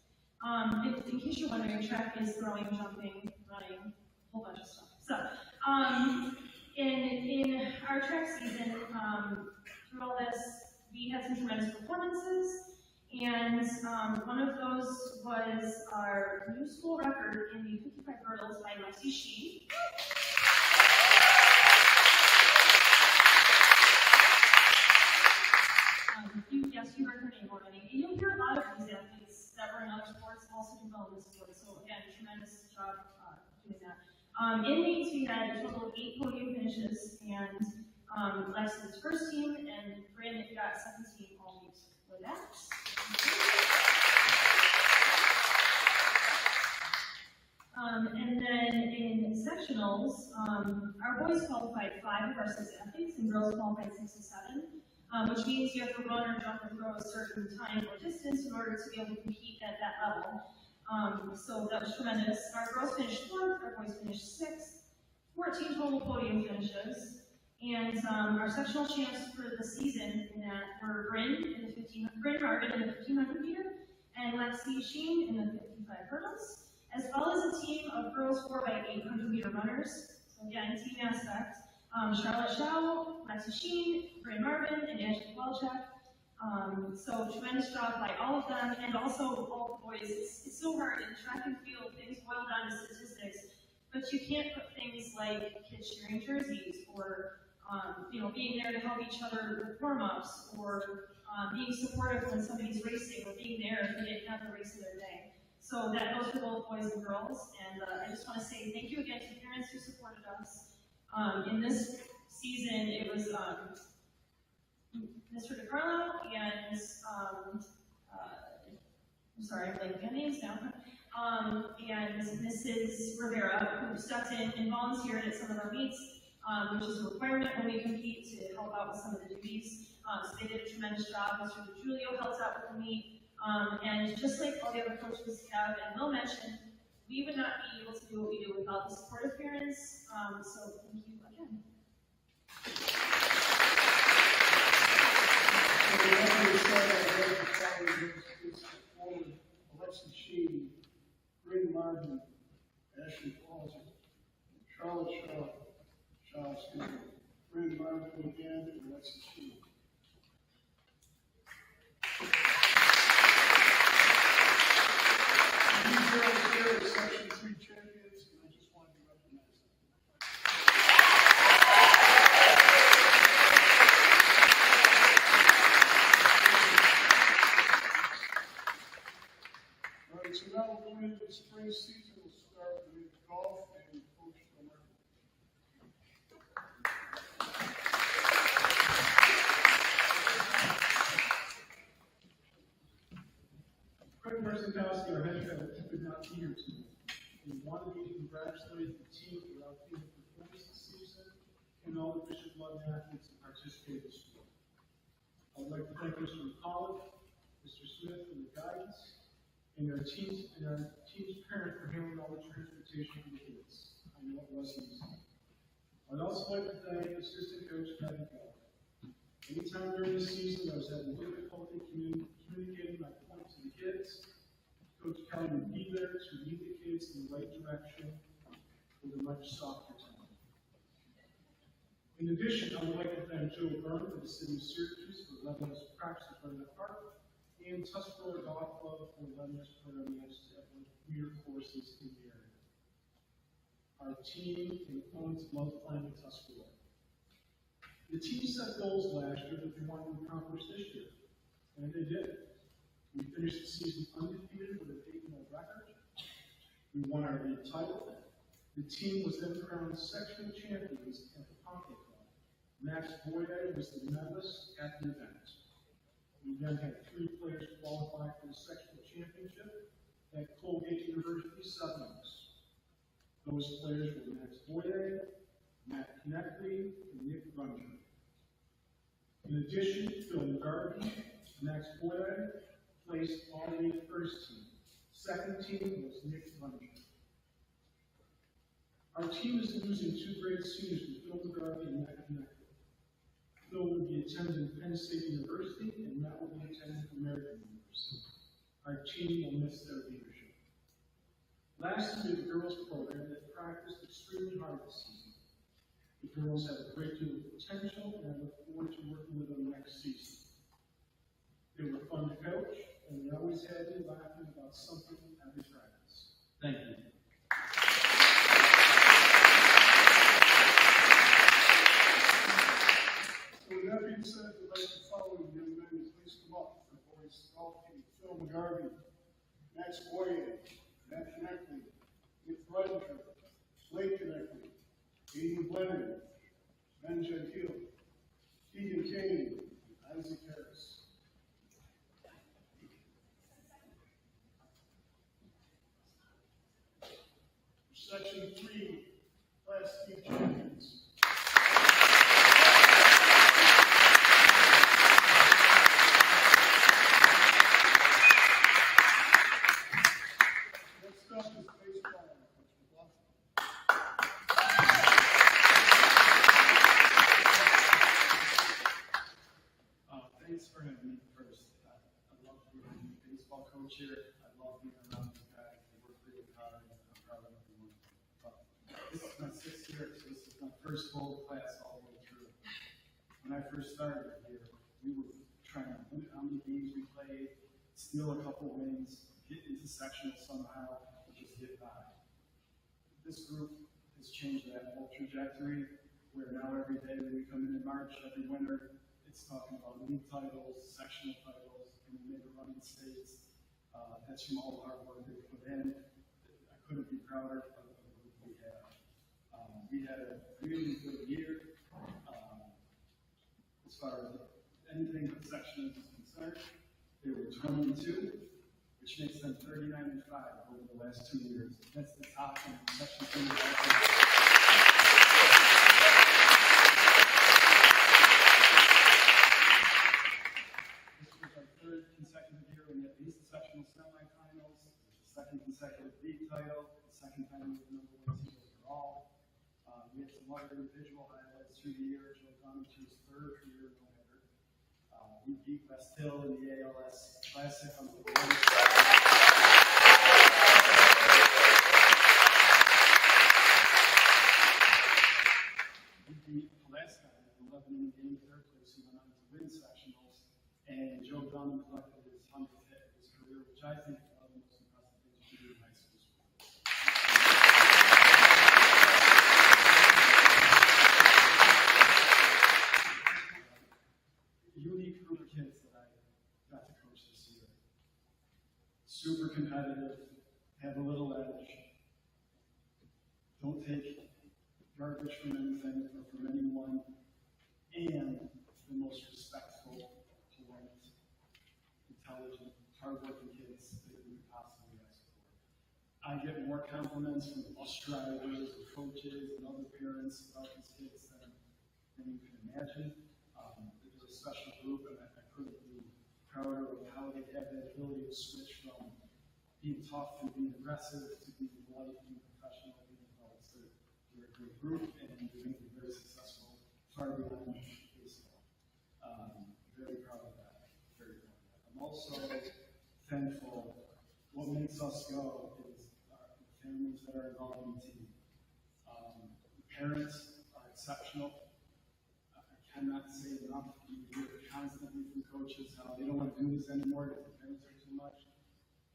In case you're wondering, track is throwing, jumping, running, a whole bunch of stuff. So in our track season, through all this, we had some tremendous performances. And one of those was our new school record in the 55 hurdles by Lexi Sheen. Yes, you heard her name already. And you'll hear a lot of these athletes that were in other sports also do well in this sport. So again, tremendous job doing that. In meets, we had a total of 8 podium finishes, and Lexi's first team, and Brandon got second team all meet with that. And then in sectionals, our boys qualified 5 of our 6 athletes, and girls qualified 6 of 7, which means you have to run or jump or throw a certain time or distance in order to be able to compete at that level. So that was tremendous. Our girls finished 4th, our boys finished 6th, 14 total podium finishes. And our sectional champs for the season in that were Bryn Marvin in the 1500 meter, and Lexi Sheen in the 55 hurdles, as well as a team of girls 4x800 meter runners. So again, team aspect. Charlotte Shaw, Lexi Sheen, Bryn Marvin, and Ashley Welchuk. So tremendous job by all of them, and also all the boys. It's so hard in track and field, things boil down to statistics, but you can't put things like kids sharing jerseys or being there to help each other with warm-ups or being supportive when somebody's racing or being there if they didn't have the race of their day. So that goes for both boys and girls. And I just want to say thank you again to parents who supported us. In this season, it was Mr. DiCarlo and I'm sorry, I'm blanking on names now. And Mrs. Rivera, who stepped in and volunteered at some of our meets, which is a requirement when we compete to help out with some of the duties. So they did a tremendous job. Mr. DiGiulio helped out with the meet. And just like all the other coaches have and will mention, we would not be able to do what we do without the support of parents. So thank you again. Alexis Sheen, Bryn Martin, Ashley Paulson, Charlotte Shaw, Bryn Martin again, and Alexis Sheen. These girls here are Section 3 champions, and I just wanted to recognize them. All right, so now we'll go into the spring season. We'll start with golf and Coach Martin. Craig Mercenkowski, our head coach, could not be here tonight. We wanted me to congratulate the team for outstanding performance this season and all the Bishop Ludden athletes who participated in the sport. I would like to thank Mr. McCullough, Mr. Smith for the guidance, and our team's parent for handling all the transportation for the kids. I know it wasn't easy. I'd also like to thank Assistant Coach Kevin Bell. Anytime during the season I was having difficulty communicating my point to the kids, Coach Kelly would be there to lead the kids in the right direction with a much softer tone. In addition, I would like to thank Joe Byrne of the City of Syracuse for letting us practice in front of the park, and Tuscarora Golf Club for letting us play our matches at one of the premier courses in the area. Our team and opponents love playing at Tuscarora. The team set goals last year that they wanted to accomplish this year, and they did. We finished the season undefeated with an 8-0 record. We won our league title. The team was then crowned sectional champions at the Pompey Club. Max Boyer was the medalist at the event. We then had 3 players qualify for the sectional championship at Colgate University Southerners. Those players were Max Boyer, Matt Kneckley, and Nick Runger. In addition, Phil McGarvey, Max Boyer placed all the first team. Second team was Nick Runger. Our team is losing 2 great seniors to Phil McGarvey and Matt Kneckley. Phil will be attending Penn State University, and Matt will be attending American University. Our team will miss their leadership. Lastly, we have a girls program that practiced extremely hard this season. The girls have a great deal of potential, and I look forward to working with them next season. They were fun to coach, and they always had me laughing about something every practice. Thank you. So with that being said, I'd like the following young men to please come up for boys golf team. Phil McGarvey, Max Boyer, Matt Kneckley, Nick Rudinger, Blake Kneckley, Aiden Leonard, Ben Gentile, Keegan Kane, Isaac Harris. Section 3, Class D champions. Next up is baseball. Thanks for having me first. I love being a baseball coach here. I love being around these guys. They work really hard, and I'm proud of everyone. This is my 6th year, so this is my first full class all the way through. When I first started here, we were trying to limit how many games we played, steal a couple wins, get into sectional somehow, and just get by. This group has changed that whole trajectory, where now every day when we come in March, every winter, it's talking about league titles, sectional titles, and we made a run in states. That's from all the hard work they put in. I couldn't be prouder of the group we have. We had a really good year as far as anything but sectionals is concerned. They were 22, which makes them 39-5 over the last 2 years. That's the top in section 25. This was our third consecutive year in at least the sectional semifinals, the second consecutive league title, the second time we were number one team overall. We had some other individual highlights through the year. Joe Donnie to his third career no-hitter. We beat West Hill in the ALS Classic on the women's side. We beat Alaska in an 11-game third place. He went on to win sectionals, and Joe Donnie collected his 100th hit of his career, which I think is one of the most impressive things you can do in high school sports. Unique group of kids that I got to coach this year. Super competitive, have a little edge, don't take garbage from anything or from anyone, and the most respectful, polite, intelligent, hardworking kids that you could possibly ask for. I get more compliments from bus drivers and coaches and other parents about these kids than you can imagine. It's a special group, and I couldn't be prouder of how they have that ability to switch from being tough and being aggressive to being polite, being professional, being adults. They're a great group, and they're going to be very successful far beyond baseball. Very proud of that. Very proud of that. I'm also thankful. What makes us go is the families that are involved in the team. The parents are exceptional. I cannot say enough. You hear constantly from coaches how they don't want to do this anymore because the parents are too much.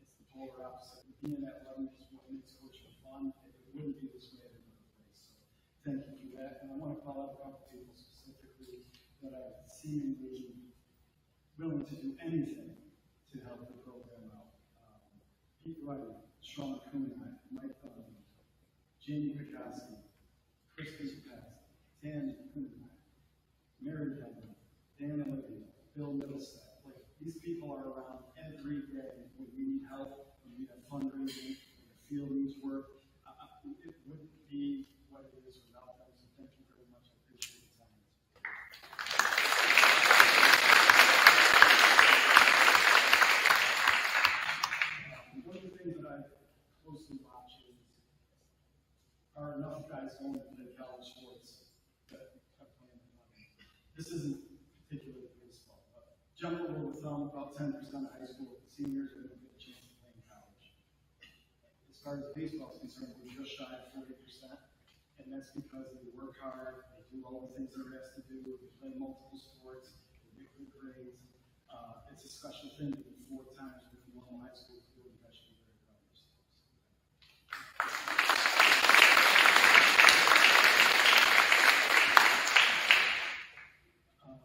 It's the polar opposite. Being at Ludden is what makes coaching fun. It wouldn't be this way at another place. So thank you for that. And I want to call out a couple people specifically that are seemingly willing to do anything to help the program out. Pete Wright, Sean Kuhnheim, Mike Dunn, Jamie Pikoski, Kristen Pikoski, Tan Kuhnheim, Mary Kevin, Dan Olivia, Bill Middlestead. Like, these people are around every day when we need help, when we have fundraising, when the field needs work. It wouldn't be what it is without them, so thank you very much. I appreciate the time. One of the things that I closely watch is, are enough guys going to play college sports that are playing the money? This isn't particularly baseball, but general rule of thumb, about 10% of high school seniors are going to get a chance to play in college. As far as baseball is concerned, we're just shy of 40%, and that's because they work hard, they do all the things they're asked to do, they play multiple sports, they get good grades. It's a special thing to do 4 times with normal high school to do, and that should be very proud of yourselves.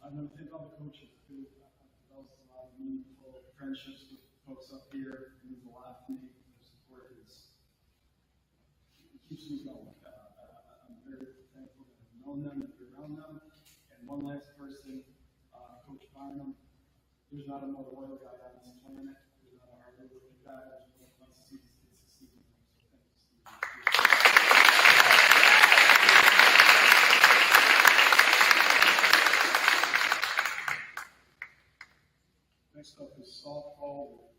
I want to thank all the coaches too. I've developed a lot of meaningful friendships with folks up here. It means a lot to me. Their support keeps me going. I'm very thankful that I've known them and be around them. And one last person, Coach Barnum. There's not a more loyal guy on this planet. There's not a harder working guy. There's no one wants to see these kids succeed. So thank you, Steve. Next up is softball.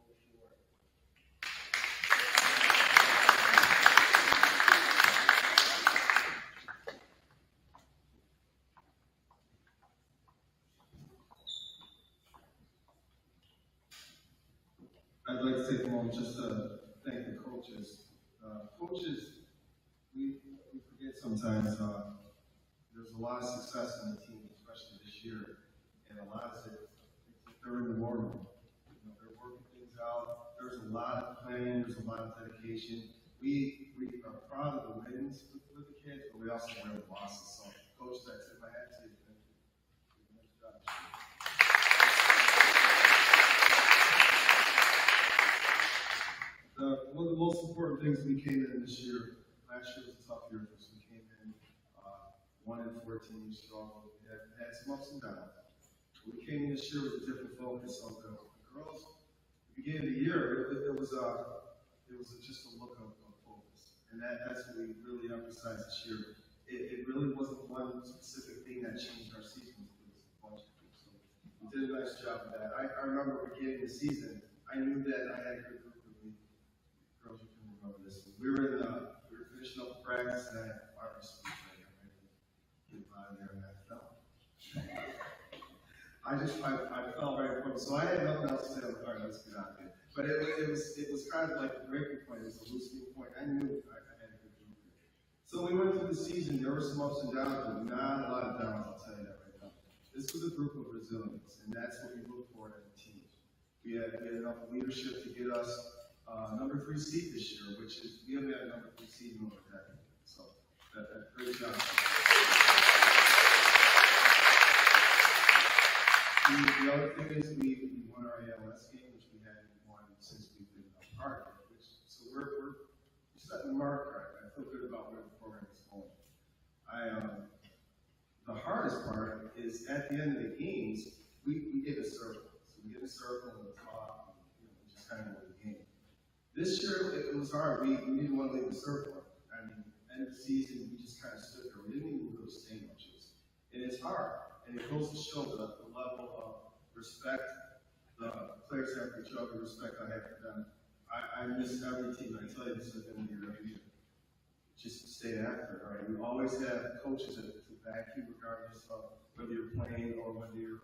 I'd like to take a moment just to thank the coaches. Coaches, we forget sometimes there's a lot of success in the team, especially this year, and a lot of it, they're in the war room. They're working things out. There's a lot of planning. There's a lot of dedication. We are proud of the wins with the kids, but we also have the losses. So, Coach, that's it. My hat to you. Thank you. Nice job. One of the most important things we came in this year, last year was a tough year for us. We came in 1-14, struggled, had some ups and downs. We came in this year with a different focus on the girls. At the beginning of the year, it was just a look of focus, and that's what we really emphasized this year. It really wasn't one specific thing that changed our season. It was a bunch of things. So we did a nice job of that. I remember beginning the season, I knew that I had a good group of me. Girls, you can remember this. We were finishing up practice, and I had a fire speech right there. Get by there, and I fell. I fell right in front. So I had nothing else to say. All right, let's get out of here. But it was kind of like a breaking point. It was a loosening point. I knew I had a good group there. So we went through the season. There were some ups and downs, but not a lot of downs. I'll tell you that right now. This was a group of resilience, and that's what we look for as a team. We had enough leadership to get us number 3 seed this year, which is we haven't had a number 3 seed in over a decade. So great job. The other thing is we won our ALS game, which we hadn't won since we've been a part of it. So we're setting the mark right. I feel good about where the program is going. The hardest part is at the end of the games, we get a circle. So we get a circle and we talk, and we just kind of win the game. This year it was hard. We didn't want to leave the circle. I mean, end of the season, we just kind of stood there. We didn't even really say much. And it's hard. And it goes to show the level of respect the players have for each other, respect I have for them. I miss every team. I tell you this at the end of the year every year. Just stay after it, all right? We always have coaches to back you regardless of whether you're playing or whether you're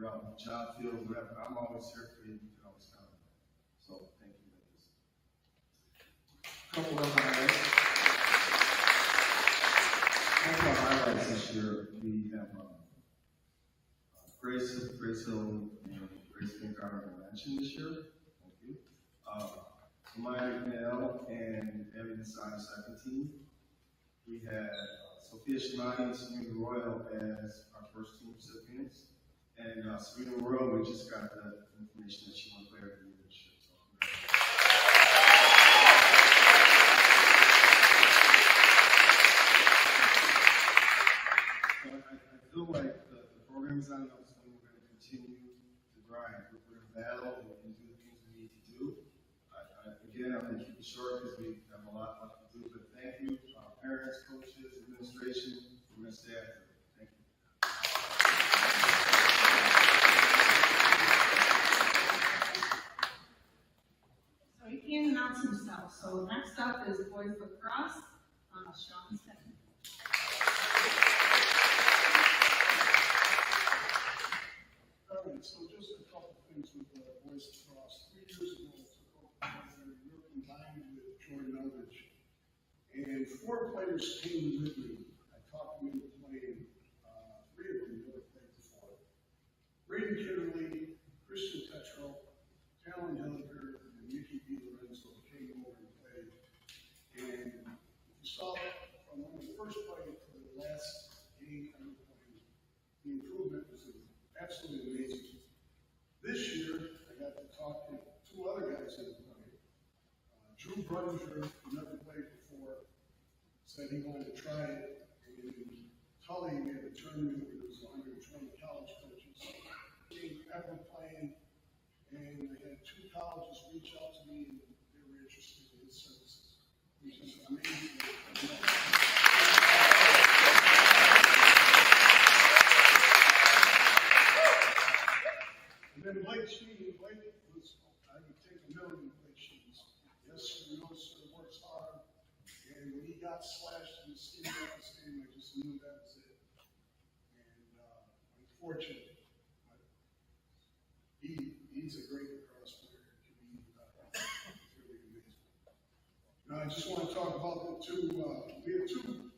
out on the job field, whatever. I'm always here for you. You can always count on me. So thank you, ladies. Couple of highlights this year. We have Grace Hill and Grace Pinkard mentioned this year. Thank you. Maya McNeil and Evan Side second team. We had Sophia Shimani and Serena Royal as our first team recipients. And Serena Royal, we just got the information that she won player of the year this year. So I feel like the program is on us, and we're going to continue to grind. We're going to battle and do the things we need to do. Again, I'm going to keep it short because we have a lot left to do, but thank you, parents, coaches, administration. We're going to stay after it. Thank you. So he can announce himself. So next up is boys lacrosse, Sean Smith. All right, so just a couple things with the boys lacrosse. 3 years ago, we were combined with Jordan Eldridge, and 4 players came with me. I talked them into playing. 3 of them never played before. Braden Kitterly, Christian Tetrell, Talon Hilliker, and Mickey D. Lorenzo came over and played. And you saw from when we first played to the last game I was playing, the improvement was absolutely amazing. This year, I got to talk to 2 other guys that have played. Drew Brunninger, who never played before, said he wanted to try it. And Tully, we had a tournament where there was 120 college coaches. They ever playing, and I had 2 colleges reach out to me, and they were interested in his services, which is amazing. And then Blake Sheen, Blake was, I would take a million Blake Sheens. Yes, sir, no, sir, works hard. And when he got slashed in the skin of this game, I just knew that was it. And unfortunately, he's a great lacrosse player. He's really amazing. Now, I just want to talk about the 2, we have 2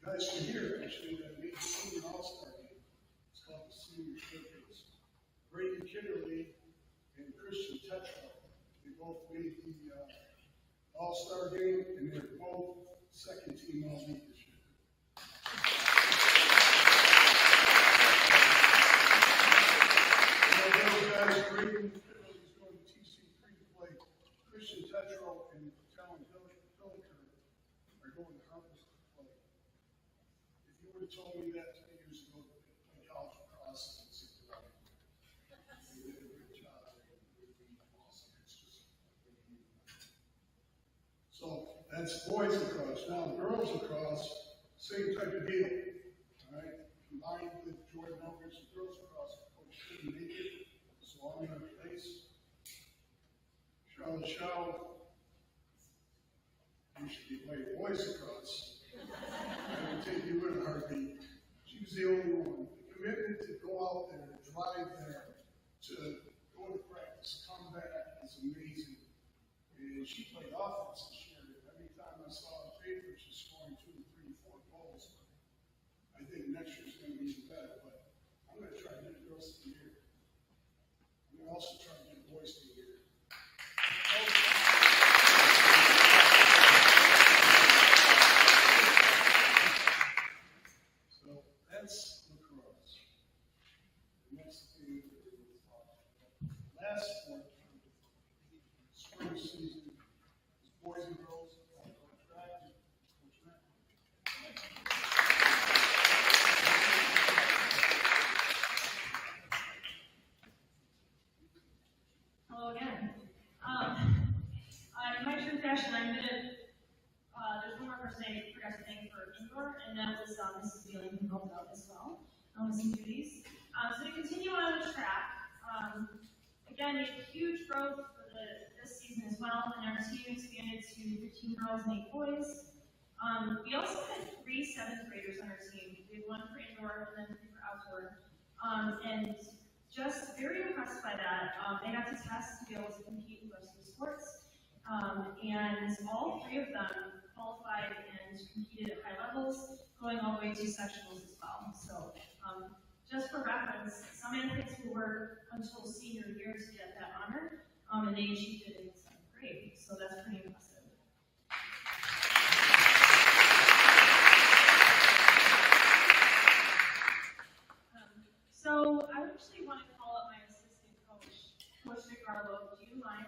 guys from here, actually, that made the senior all-star game. It's called the Senior Showcase. Braden Kitterly and Christian Tetrell. They both made the all-star game, and they're both second team all-league this year. Those guys, Braden Kitterly is going to TC3 to play Christian Tetrell going to Harper's to play. If you would have told me that 3 years ago, that they play college lacrosse, I would say, "Wow, they did a good job. They would be awesome." It's just what they do. So that's boys lacrosse. Now girls lacrosse, same type of deal. All right, combined with Jordan Elbridge and girls lacrosse, Coach couldn't make it, so I'm going to replace Charlotte Shaw. You should be playing boys lacrosse. I would take you in a heartbeat. She was the only one. The commitment to go out there, to drive there, to go to practice, come back is amazing. And she played offense this year. Every time I saw the paper, she's scoring 2, 3, 4 goals. I think next year's going to be even better, but I'm going to try to get the girls to the year. I'm going to also try to get the boys to the year. So that's lacrosse. The next thing is last sport, spring season, is boys and girls. Hello again. In my true fashion, I'm gonna, there's one more person I forgot to thank for indoor, and that was Mrs. Bailey, who helped out as well, with some duties. So to continue on the track, again, we had huge growth for this season as well, and our team expanded to 15 girls and 8 boys. We also had 3 7th graders on our team. We had 1 for indoor and then 3 for outdoor. And just very impressed by that. They got to test to be able to compete in most of the sports. And all 3 of them qualified and competed at high levels, going all the way to sectionals as well. So just for reference, some athletes will work until senior year to get that honor, and they achieved it in 7th grade. So that's pretty impressive. So I actually want to call up my assistant coach, Coach DeCarlo. Do you mind?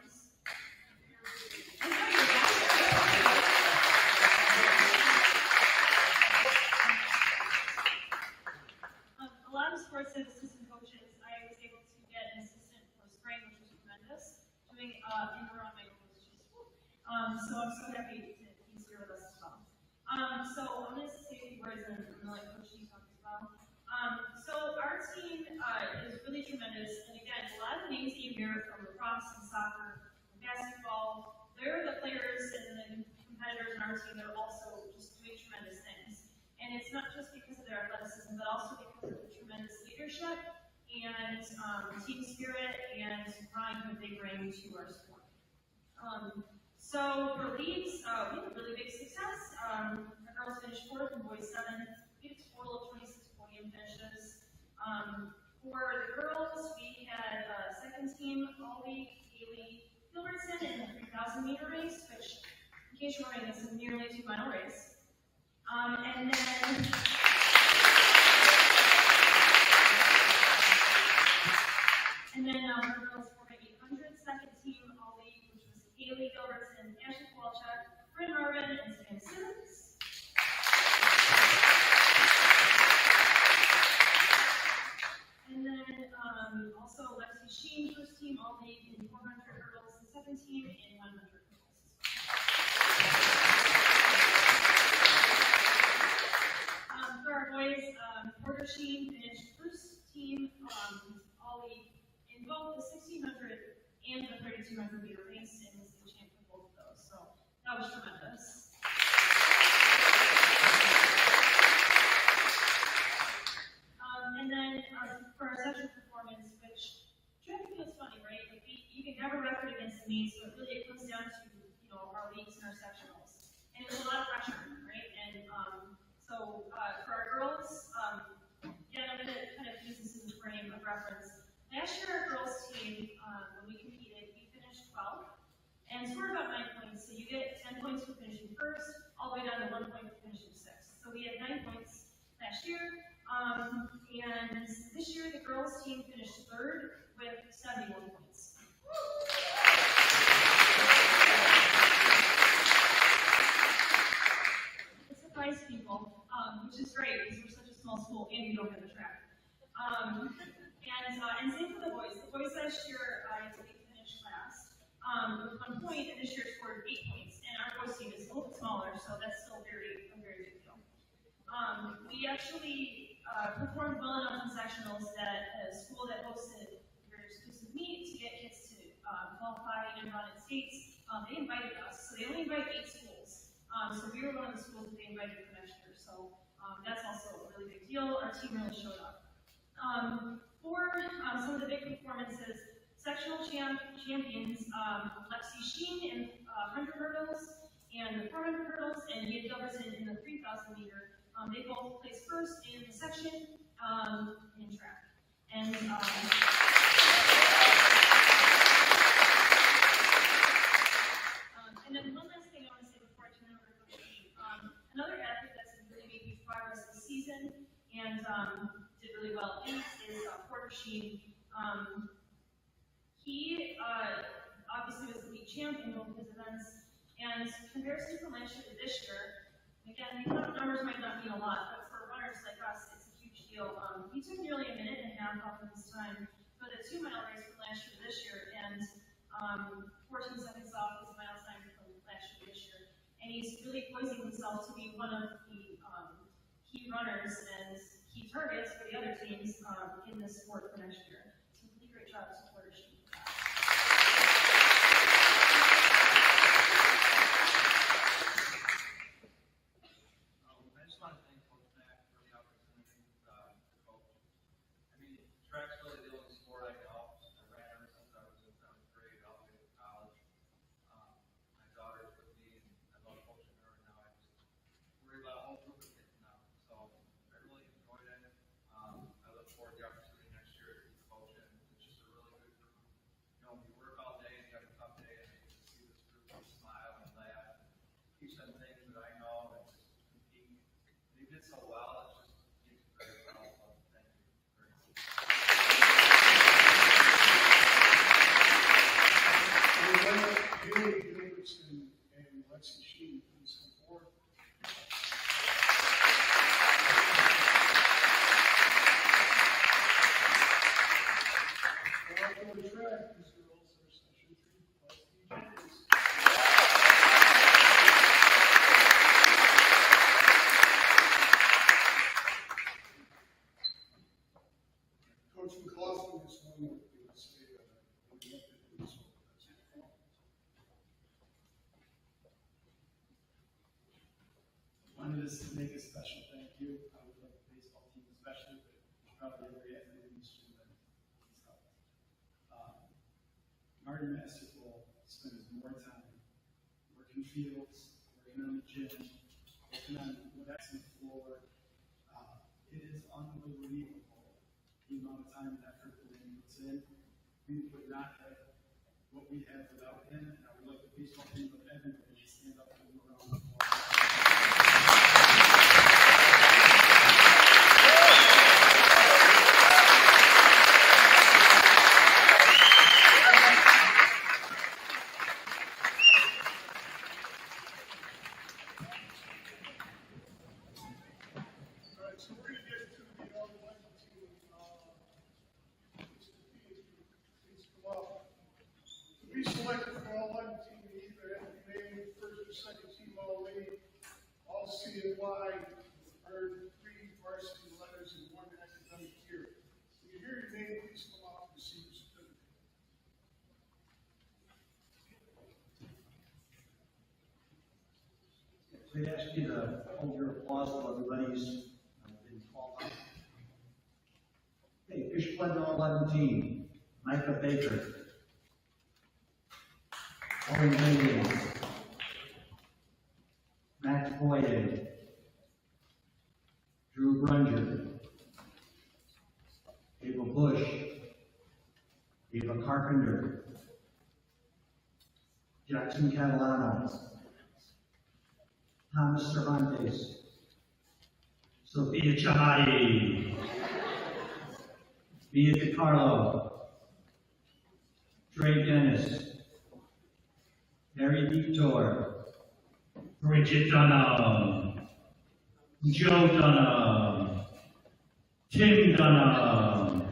A lot of sports have assistant coaches. I was able to get an assistant for spring, which was tremendous, doing indoor on my own, which is cool. So I'm so happy that he's here with us as well. So I'm going to say a few words and I'm going to let Coach D talk as well. So our team is really tremendous, and again, a lot of the names that you hear from lacrosse and soccer, and basketball, they're the players and the competitors in our team that are also just doing tremendous things. And it's not just because of their athleticism, but also because of the tremendous leadership and team spirit and grind that they bring to our sport. So for leagues, we had a really big success. Our girls finished 4th and boys 7th. We had a total of 26 podium finishes. For the girls, we had a 2nd team all league, Haley Gilbertson in the 3,000 meter race, which, in case you're wondering, is a nearly 2-mile race. And then our girls 4x800 2nd team all league, which was Haley Gilbertson, Ashley Kowalczyk, Bryn Marvin, and Sam Simmons. And then also Lexi Sheen, 1st team all league in 400 hurdles, and 2nd team in 100 hurdles. For our boys, Porter Sheen finished 1st team all league in both the 1600 and the 3200 meter race, and was the champ for both of those. So that was tremendous. And then for our sexual performance, which track and field's funny, right? Like you can have a record against the meets, but really it comes down to our leagues and our sectionals, and it's a lot of pressure, right? And so for our girls, again, I'm going to kind of use this as a frame of reference. Last year, our girls team, when we competed, we finished 12th and scored about 9 points. So you get 10 points for finishing 1st, all the way down to 1 point for finishing 6th. So we had 9 points last year. And this year, the girls team finished 3rd with 71 points. which is great because we're such a small school and we don't have a track. And same for the boys. The boys last year, I think, finished last with 1 point, and this year scored 8 points. And our boys team is a little bit smaller, so that's still a very big deal. We actually performed well enough in sectionals that a school that hosted a very exclusive meet to get kids to qualify and run in states, they invited us. So they only invite 8 schools. So we were one of the schools that they invited for next year. So that's also a really big deal. Our team really showed up. For some of the big performances, sectional champions, Lexi Sheen in 100 hurdles and the 400 hurdles, and Mia Gilbertson in the 3,000 meter. They both placed first in the section in track. And then one last thing I want to say before I turn it over to Coach. Another athlete that's really made huge progress this season and did really well is Porter Sheen. He obviously was the league champ in both of his events, and comparison from last year to this year, again, the numbers might not mean a lot, but for runners like us, it's a huge deal. He took nearly a minute and a half off of his time for the 2-mile race from last year to this year, and 14 seconds off his mile time from last year to this year. And he's really poising himself to be one of the key runners and key targets for the other teams in this sport for next year. So really great job to support Sheen. I just want to thank Coach Mack for the opportunity to coach. I mean, track's really the only sport I know. I ran ever since I was in 7th grade all the way to college. My daughter's with me, and I love coaching her, and now I just worry about a whole group of kids now. So I really enjoyed it. I look forward to the opportunity next year to keep coaching. It's just a really good group. You know, we work all day and you have a tough day, and you get to see this group smile and laugh, teach them things that I know, and just compete. They did so well, it's just makes me very proud. So thank you very much. Haley Davidson and Lexi Sheen, please come forward. Welcome to the track. These girls are section 3 plus DJs. Coach McLaughlin is one of the state of Wanted to make a special thank you. I would like the baseball team especially, but probably every athlete in this gym that he's helped. Martin Masterful spends more time working fields, working on the gym, working on what's on the floor. It is unbelievable the amount of time and effort that he puts in. We would not have what we have without him, and I would like the baseball team of everybody to stand up for him around the floor. All right, so we're going to get to the Ludden team. Please come up. To be selected for all Ludden team, you either have to be named first or second team all league, all CNY, earn 3 varsity letters in 1 academic year. When you hear your name, please come up and receive your certificate. So I ask you to hold your applause while everybody's been called up. Okay, Fish Blood All 11 team. Micah Baker. Owen Davies. Max Boyd. Drew Brunger. Ava Bush. Ava Carpenter. Jackson Catalano. Thomas Cervantes, Sophia Chamati, Mia DiCarlo, Trey Dennis, Harry Victor, Bridget Dunham, Joe Dunham, Tim Dunham,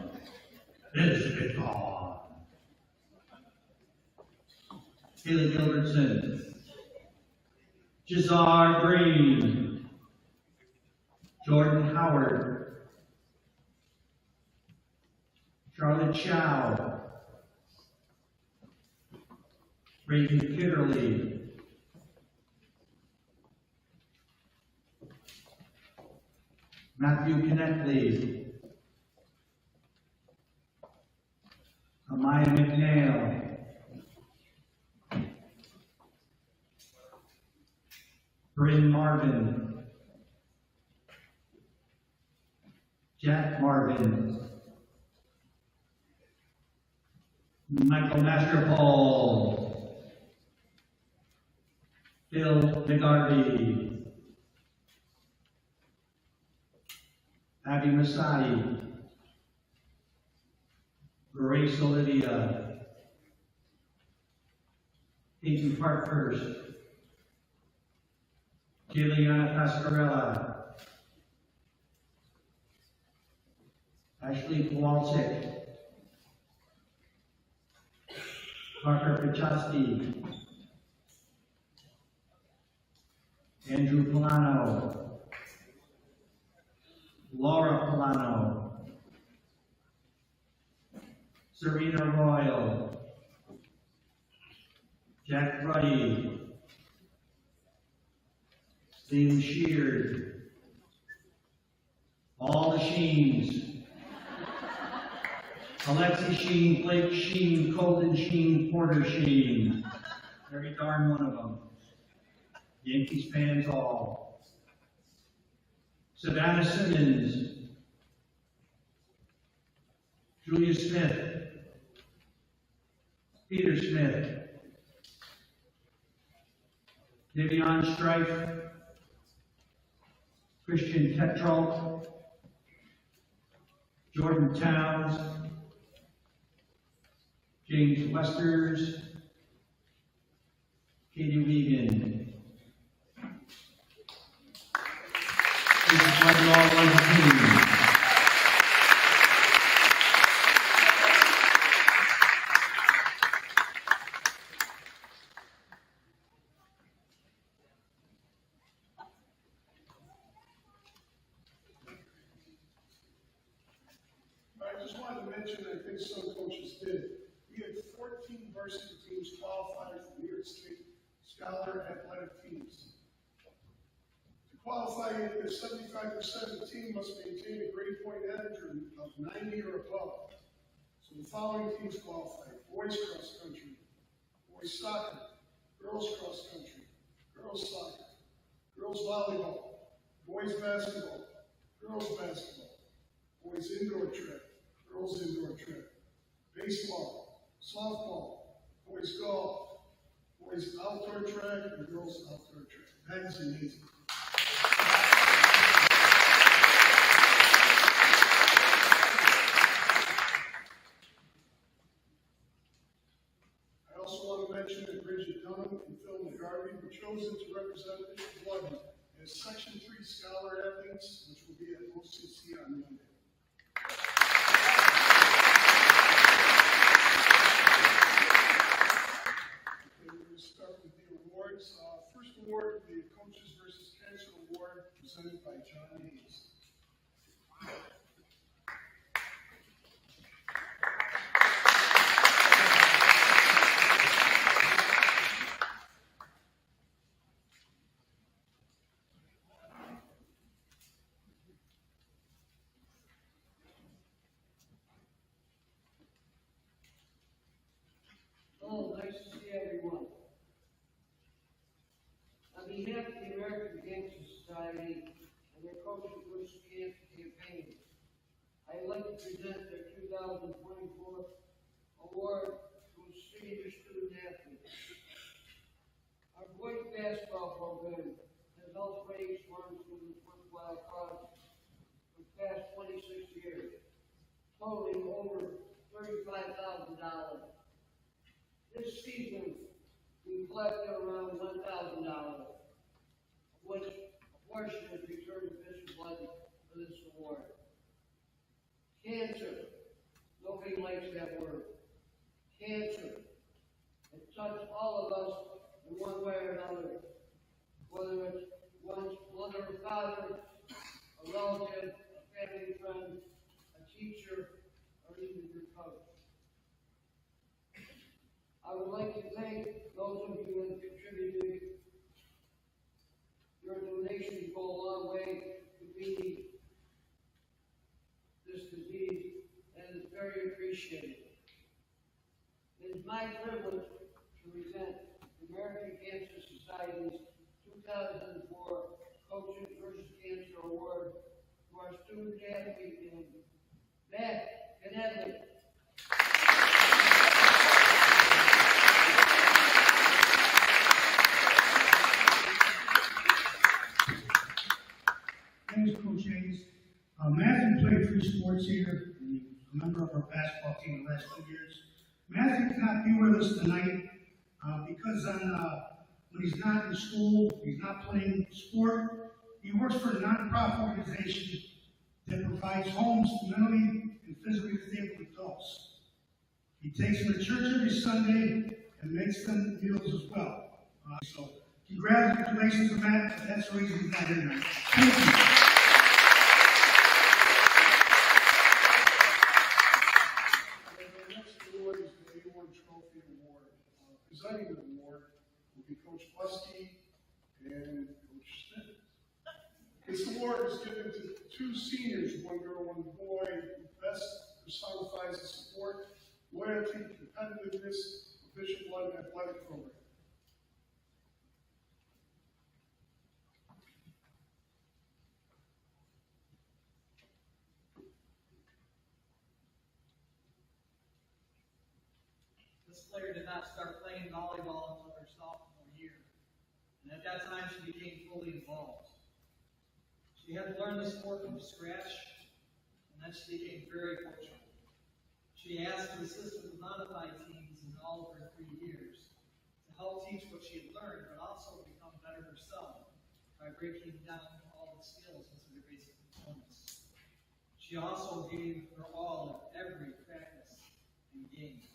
Elizabeth Vaughn, Haley Gilbertson, Jazar Green, Jordan Howard, Charlotte Chow, Brayden Kitterly, Matthew Connectley, Amaya McNeil, Bryn Marvin, Jack Marvin, Michael Masterpole, Phil McGarvey, Abby Masai, Grace Olivia, Peyton Parkhurst, Juliana Pascarella, Ashley Kowalczyk, Parker Pichowski, Andrew Polano, Laura Polano, Serena Royal, Jack Ruddy, Steve Sheard, all the Sheens, Alexi Sheen, Blake Sheen, Colton Sheen, Porter Sheen, every darn one of them. Yankees fans all. Savannah Simmons, Julia Smith, Peter Smith, Vivian Strife, Christian Tetrol, Jordan Towns, James Westers, Katie Wiegand. This is why we all love the team. I just wanted to mention, I think some coaches did, we had 14 varsity teams qualify for New York State Scholar Athletic Teams. To qualify, 75% of the team must maintain a grade point average of 90 or above. So the following teams qualify: boys cross country, boys soccer, girls cross country, girls soccer, girls volleyball, boys basketball, girls basketball, boys indoor track, girls indoor track, baseball, softball, boys golf, boys outdoor track, and girls outdoor track. That is amazing. I also want to mention that Bridget Dunham and Phil McGarvey were chosen to represent Bishop Ludden as Section 3 Scholar Athletes, which will be at OCC on Monday. Start with the awards. First award, the Coaches versus Cancer Award, presented by John Hayes. Oh, nice to see everyone. On behalf of the American Cancer Society and their Coaches vs. Cancer campaign, I'd like to present their 2024 award to a senior student athlete. Our boys basketball program has helped raise funds for this worthwhile cause for the past 26 years, totaling over $35,000. This season, we collected around $1,000, of which a portion is returned to Cancer. Nobody likes that word. Cancer. It touched all of us in one way or another. Whether it's one's mother or father, a relative, a family friend, a teacher, or even your coach. I would like to thank those of you who have contributed. Your donations go a long way to beating this disease, and it's very appreciated. It is my privilege to present the American Cancer Society's 2004 Coaches vs. Cancer Award to our student athlete in Matt Kennedy. Thanks, Coach Hayes. Matthew played 3 sports here, and he was a member of our basketball team the last 2 years. Matthew cannot be with us tonight because when he's not in school, he's not playing sport, he works for a nonprofit organization that provides homes to mentally and physically disabled adults. He takes them to church every Sunday and makes them meals as well. So congratulations to Matt, but that's the reason he's not here tonight. Thank you. The next award is the A1 Trophy Award. Presenting the award will be Coach Busky and Coach Smith. This award is given to 2 seniors, 1 girl, 1 boy, who best personifies the support, loyalty, competitiveness of Bishop Ludden athletic program. This player did not start playing volleyball until her sophomore year, and at that time she became fully involved. She had to learn the sport from scratch, and then she became very fortunate. She asked to assist with the modified teams in all of her 3 years to help teach what she had learned, but also become better herself by breaking down all the skills into their basic components. She also gave her all at every practice and game.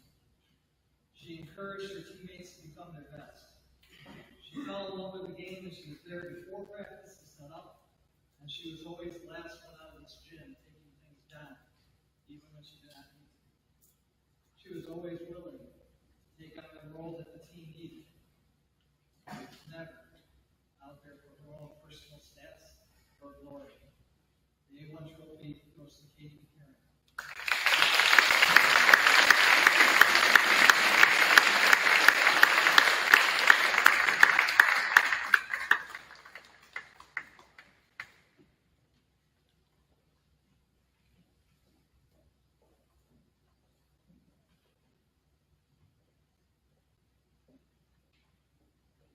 She encouraged her teammates to become their best. She fell in love with the game, and she was there before practice to set up, and she was always the last one out of this gym, taking things down, even when she did not need to. She was always willing to take on the role that the team needed. She was never out there for her own personal stats or glory. The A1 trophy goes to Katie Karen.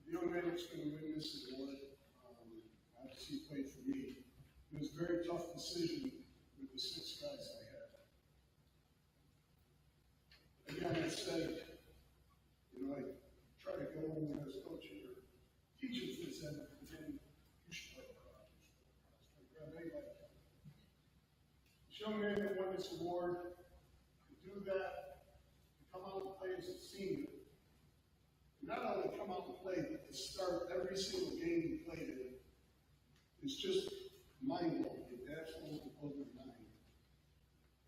The young man that's going to win this award, obviously he played for me. It was a very tough decision with the 6 guys I had. Again, I said, I try to go when I was coaching or teaching for this end, and then you should play lacrosse. This young man that won this award to do that, to come out and play as a senior, not only come out and play, but to start every single game he played in, it's just mind-blowing. It absolutely blew my mind.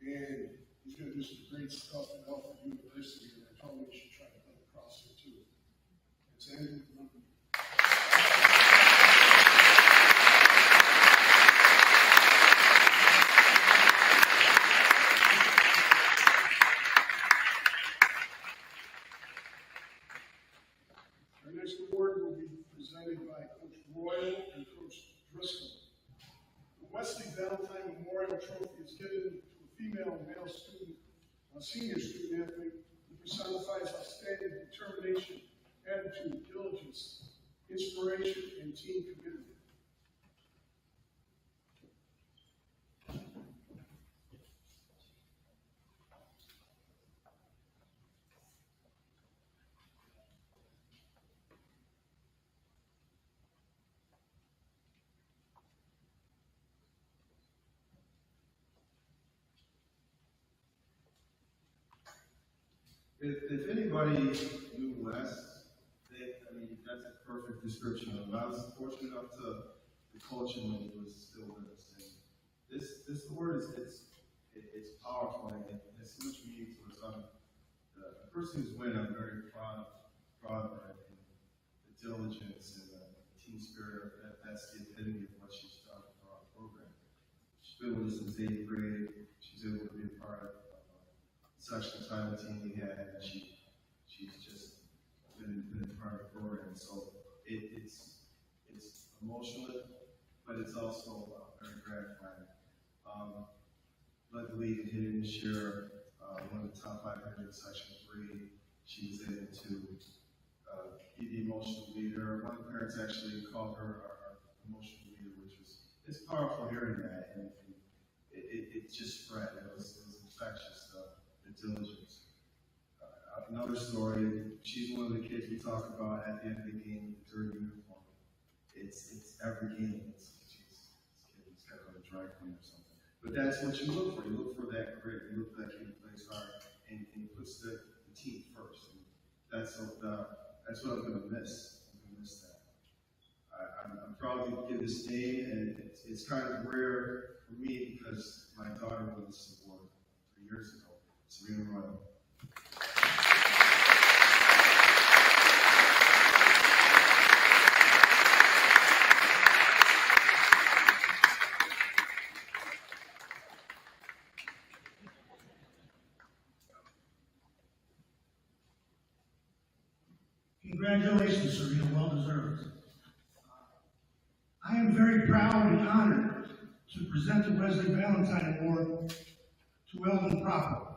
And he's going to do some great stuff at Alfred University, and I told him he should try to play lacrosse here too. It's Andrew. Our next award will be presented by Coach Royal and Coach Driscoll. The Wesley Valentine Memorial Trophy is given to a female and male student, a senior student athlete, who personifies outstanding determination, attitude, diligence, inspiration, and team commitment. If anybody knew Wes, that's a perfect description of him. I was fortunate enough to coach him when he was still with us. And this word it's powerful and it's so much meaning to us. The person who's winning, I'm very proud of her and the diligence and the team spirit. That's the epitome of what she's done for our program. She's been with us since 8th grade. She's able to be a part of such a time team we had, and she's just been a part of the program. So it's emotional, but it's also very gratifying. Led the league in hitting this year, one of the top 500 in Section 3. She was able to be the emotional leader. One of the parents actually called her our emotional leader, which it's powerful hearing that, and it just spread. It was infectious, the diligence. Another story, she's one of the kids we talk about at the end of the game with her uniform. It's every game. He's got a dry clean or something. But that's what you look for. You look for that grit. You look for that kid who plays hard and puts the team first. And that's what I'm going to miss. I'm going to miss that. I'm proud to give this name, and it's kind of rare for me because my daughter won this award 3 years ago. Serena Royal. Congratulations, Serena, well deserved. I am very proud and honored to present the Wesley Valentine Award to Eldon Proper.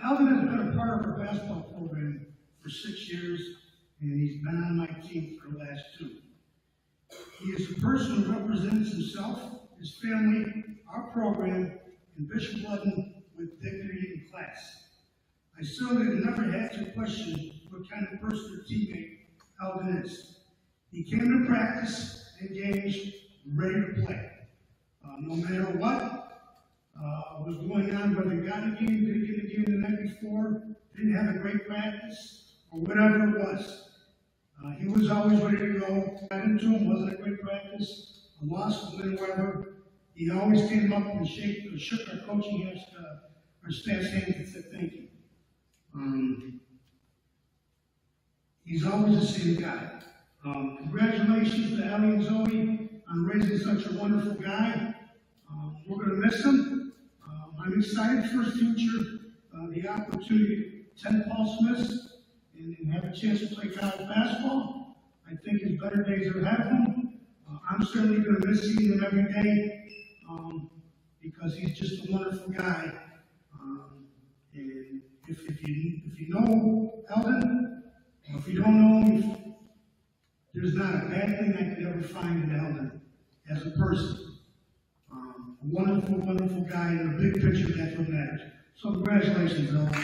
Eldon has been a part of our basketball program for 6 years, and he's been on my team for the last 2. He is a person who represents himself, his family, our program, and Bishop Ludden with dignity and class. I certainly have never had to question what kind of person or teammate Eldon is. He came to practice, engaged, ready to play. No matter what was going on, whether he got a game, didn't get a game the night before, didn't have a great practice, or whatever it was. He was always ready to go. Got into him, wasn't a great practice, a loss, a win, whatever. He always came up and shook our coaching hands, our staff's hands and said thank you. He's always the same guy. Congratulations to Allie and Zoe on raising such a wonderful guy. We're going to miss him. I'm excited for his future, the opportunity to attend Paul Smith's and have a chance to play college basketball. I think his better days are ahead of him. I'm certainly going to miss seeing him every day because he's just a wonderful guy. And if you know Eldon, or if you don't know him, there's not a bad thing I could ever find in Eldon as a person. A wonderful, wonderful guy, and a big picture, that's what matters. So congratulations, Eldon.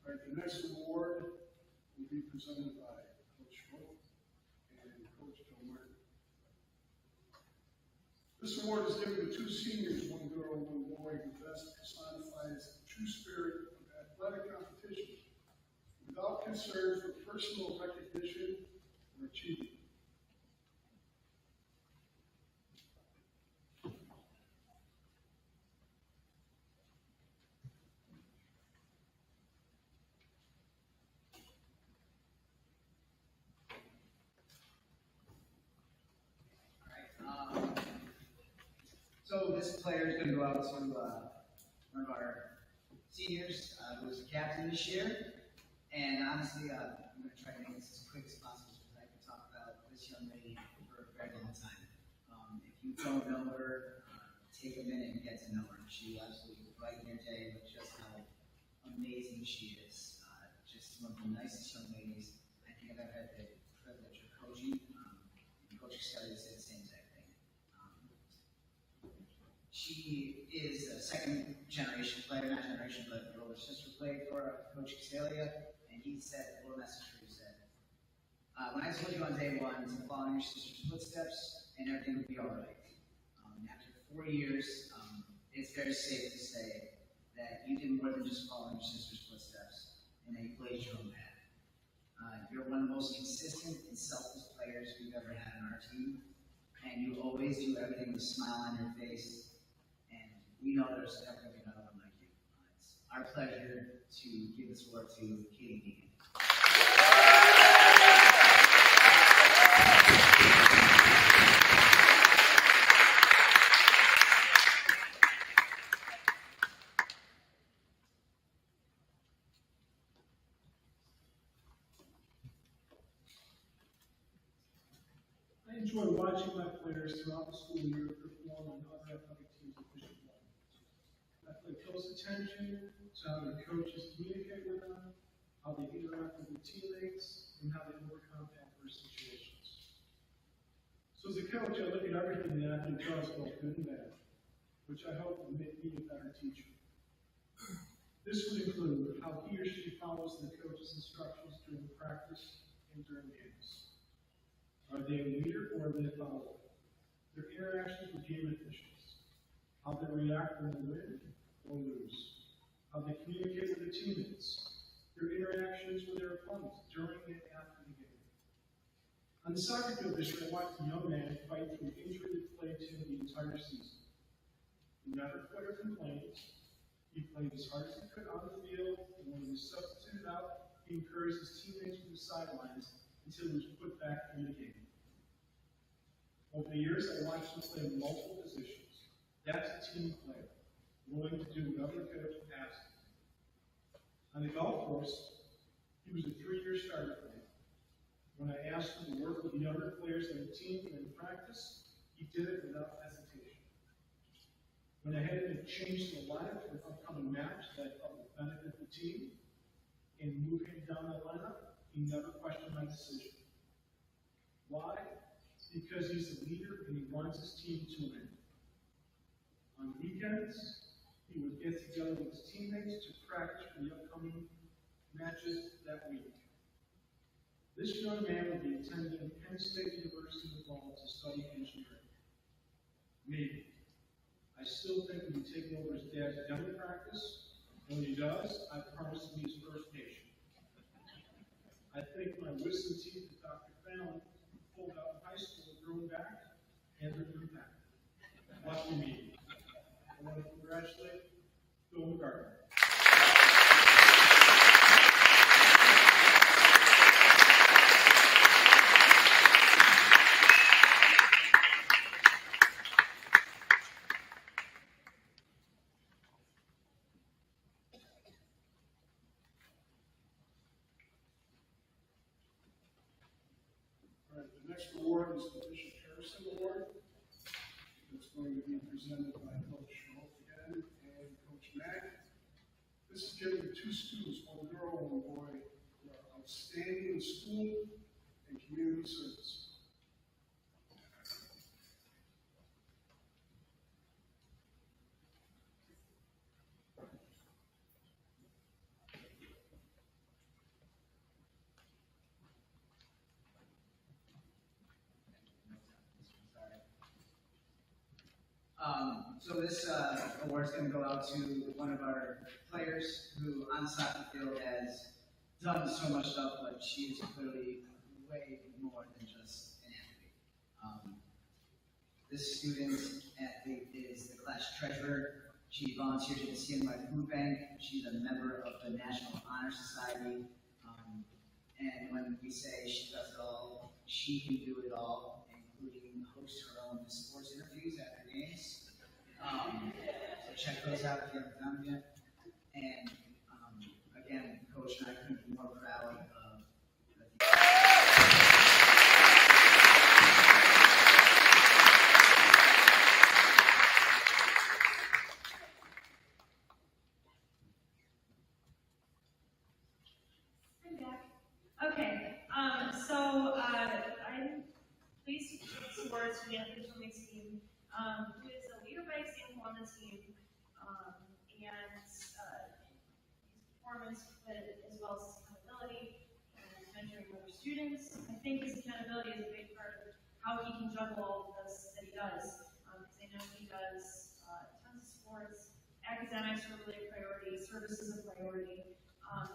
All right, the next award will be presented by Coach Schroep and Coach Joe Martin. This award is given to 2 seniors, 1 girl, 1 boy, who best personifies the true spirit of athletic competition without concern for personal recognition or achievement. So this player is going to go out to one of our seniors who was the captain this year. And honestly, I'm going to try to make this as quick as possible because I can talk about this young lady for a very long time. If you don't know her, take a minute and get to know her. She absolutely brightened your day with just how amazing as she is. Just one of the nicest young ladies I think I've ever had the privilege of coaching. And Coach Skelly said the same exact thing. She is a second generation player, not generation, but her older sister played for Coach Castelia, and he said a little message for you. Said, when I told you on day one to follow in your sister's footsteps, and everything would be all right. After 4 years, it's very safe to say that you did more than just follow in your sister's footsteps, and that you blazed your own path. You're one of the most consistent and selfless players we've ever had on our team, and you always do everything with a smile on your face. And we know there's never going to be another one like you. It's our pleasure to give this award to Katie Deegan. I enjoy watching my players throughout the school year perform on other athletic teams at Bishop Ludden. I pay close attention to how their coaches communicate with them, how they interact with their teammates, and how they overcome adverse situations. So as a coach, I look at everything the athlete does, both good and bad, which I hope will make me a better teacher. This would include how he or she follows the coach's instructions during practice and during games. Are they a leader or are they a follower? Their interactions with game officials, how they react when they win or lose, how they communicate with their teammates, their interactions with their opponents during and after the game. On the soccer field this year, I watched a young man fight through an injury that plagued him the entire season. He never quit or complained. He played as hard as he could on the field, and when he was substituted out, he encouraged his teammates from the sidelines until he was put back in the game. Over the years, I watched him play multiple positions. That's a team player, willing to do whatever the coach asked him. On the golf course, he was a 3-year starter for me. When I asked him to work with the younger players on the team and in practice, he did it without hesitation. When I had to change the lineup for an upcoming match that I thought would benefit the team and move him down the lineup, he never questioned my decision. Why? Because he's a leader and he wants his team to win. On weekends, he would get together with his teammates to practice for the upcoming matches that week. This young man would be attending Penn State University in the fall to study engineering. Maybe. I still think he'll be taking over his dad's demo practice, and when he does, I promise to be his first patient. I think my wisdom teeth that Dr. Fallon pulled out in high school have grown back and they're impact. Lucky me. I want to congratulate Bill McGardner. The next award is the Bishop Harrison Award. It's going to be presented by Coach Schultz again and Coach Mack. This is given to 2 students, one girl and one boy, who are outstanding in school and community service. So this award is going to go out to one of our players who on the soccer field has done so much stuff, but she is clearly way more than just an athlete. This student athlete is the class treasurer. She volunteers at the CNY Food Bank. She's a member of the National Honor Society. And when we say she does it all, she can do it all, including host her own sports interviews after games. So check those out if you haven't found them yet. And again, Coach and I couldn't be more proud of Swartz, who manages my team, who is a leader by example on the team, and his performance, but as well as his accountability and mentoring other students. I think his accountability is a big part of how he can juggle all of this that he does. Because I know he does tons of sports, academics are really a priority, service is a priority.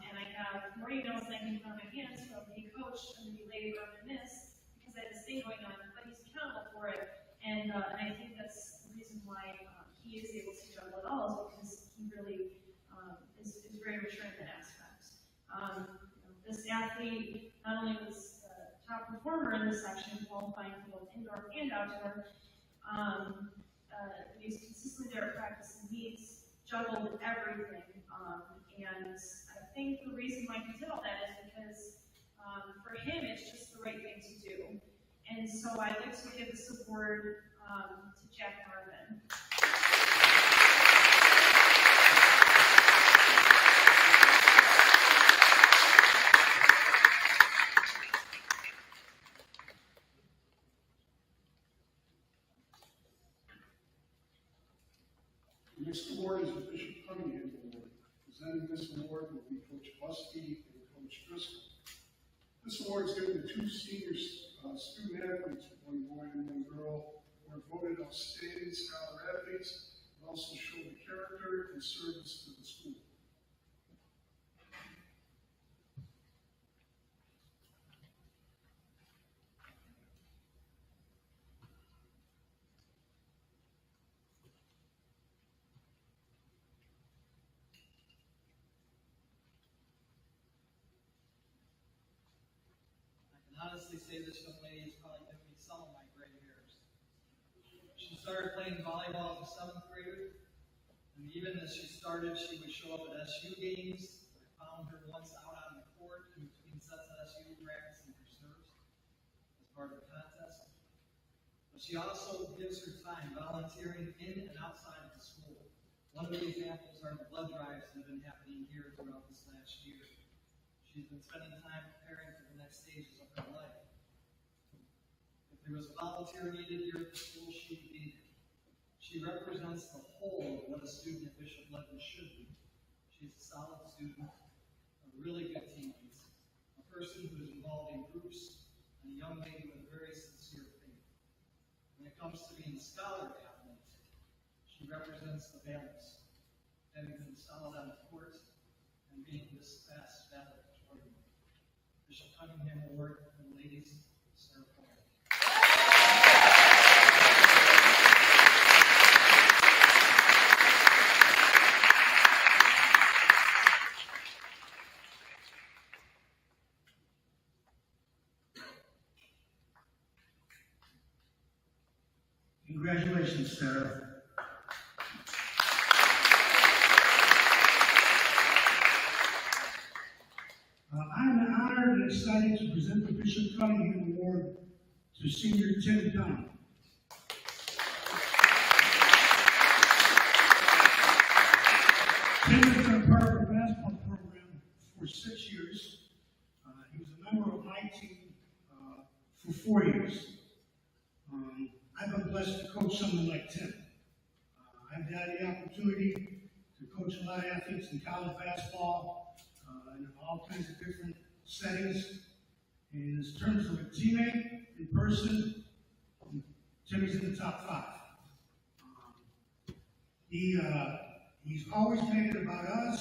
And I have more emails than I can count on my hands from, hey coach, I'm going to be late or I'm going to miss because I have this thing going on, but he's accountable for it. And I think that's the reason why he is able to juggle it all, is because he really is very mature in that aspect. This athlete not only was the top performer in this section, qualifying for both indoor and outdoor, but he's consistently there at practice and he's juggled everything. And I think the reason why he did all that is because for him it's just the right thing to do. And so I'd like to give this award to Jack Marvin. The next award is the Bishop Cunningham Award. Presenting this award will be Coach Busby and Coach Driscoll. This award is given to two senior student athletes, one boy and one girl, who are voted outstanding scholar athletes and also show the character and service to the school. Honestly say this young lady is probably giving me some of my gray hairs. She started playing volleyball as a 7th grader, and even as she started, she would show up at SU games. I found her once out on the court in between sets at SU practicing her serves as part of the contest. But she also gives her time volunteering in and outside of the school. One of the examples are the blood drives that have been happening here throughout this last year. She's been spending time preparing for the next stages of her life. If there was a volunteer needed here at the school, she would be there. She represents the whole of what a student at Bishop Ludden should be. She's a solid student, a really good teammate, a person who is involved in groups, and a young lady with a very sincere faith. When it comes to being a scholar athlete, she represents the balance, having been solid on the court and being this fast valid. Bishop Cunningham Award for the ladies, Sarah Poyer. Congratulations, Sarah. I'm honored and excited to present the Bishop Cunningham Award to senior Tim Dunn. Tim has been part of our basketball program for 6 years. He was a member of my team for 4 years. I've been blessed to coach someone like Tim. I've had the opportunity to coach a lot of athletes in college basketball, in all kinds of different settings. And in terms of a teammate, in person, Timmy's in the top 5. He's always made it about us.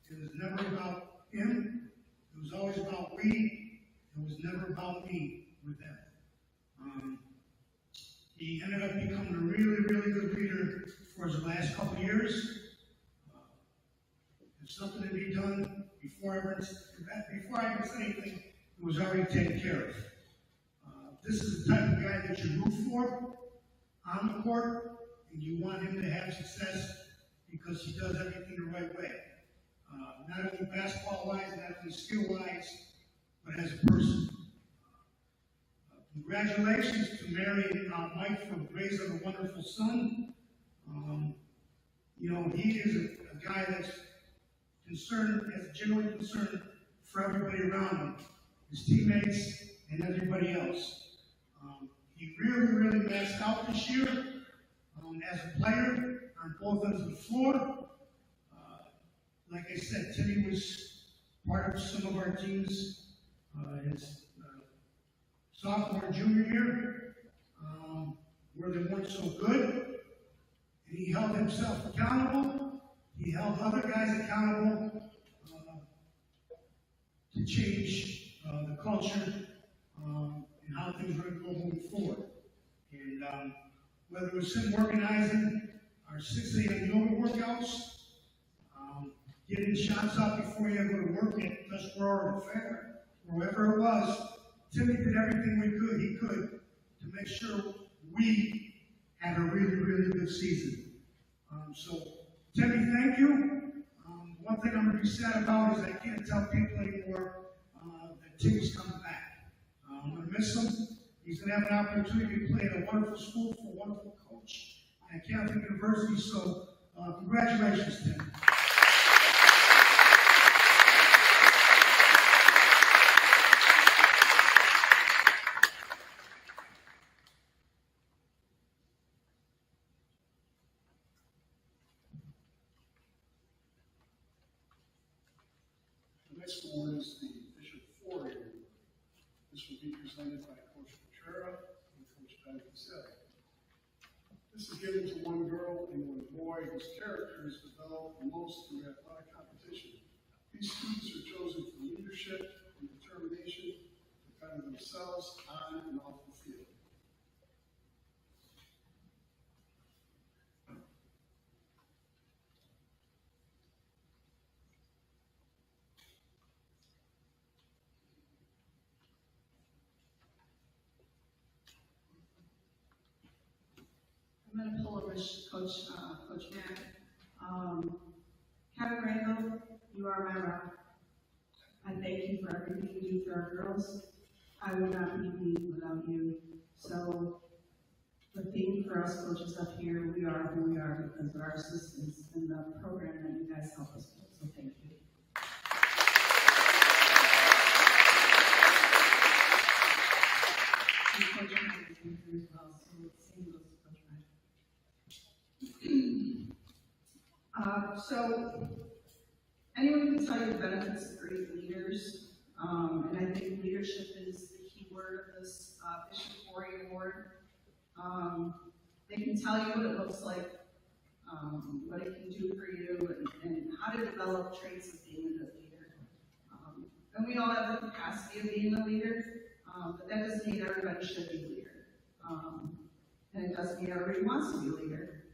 It was never about him. It was always about we. It was never about me with him. He ended up becoming a really, really good leader for his last couple of years. If something had been done before I even said anything, it was already taken care of. This is the type of guy that you root for on the court, and you want him to have success because he does everything the right way. Not only basketball-wise, not only skill-wise, but as a person. Congratulations to Mary and Mike for raising a wonderful son. He is a guy that's concerned, has a genuine concern for everybody around him, his teammates and everybody else. He really matched out this year as a player on both ends of the floor. Like I said, Timmy was part of some of our teams his sophomore and junior year, where they weren't so good. And he held himself accountable. He held other guys accountable to change the culture and how things were going to go moving forward. And whether it was him organizing our 6 a.m. yoga workouts, getting shots up before you go to work at Dust Roar or the fair, or wherever it was, Timmy did everything he could to make sure we had a really good season. So, Timmy, thank you. One thing I'm going to be sad about is I can't tell people anymore that Timmy's coming back. I'm going to miss him. He's going to have an opportunity to play at a wonderful school for a wonderful coach at Catholic University. So, congratulations, Tim. The next award is the Bishop Fourier Award. This will be presented by Coach Petrera and Coach Benedictelli. This is given to one girl and one boy whose characters develop the most through athletic competition. These students are chosen for leadership and determination to better themselves on and off the field. I'm going to pull over Coach Mack. Kevin Randall, you are my rock. I thank you for everything you do for our girls. I would not be me without you. So the theme for us coaches up here, we are who we are because of our assistants and the program that you guys help us with. So thank you. And Coach Mack is here as well, so same goes to Coach Mack. So anyone can tell you the benefits of great leaders, and I think leadership is the key word of this Bishop Fourier Award. They can tell you what it looks like, what it can do for you, and how to develop traits of being a good leader. And we all have the capacity of being a leader, but that doesn't mean everybody should be a leader. And it doesn't mean everybody wants to be a leader.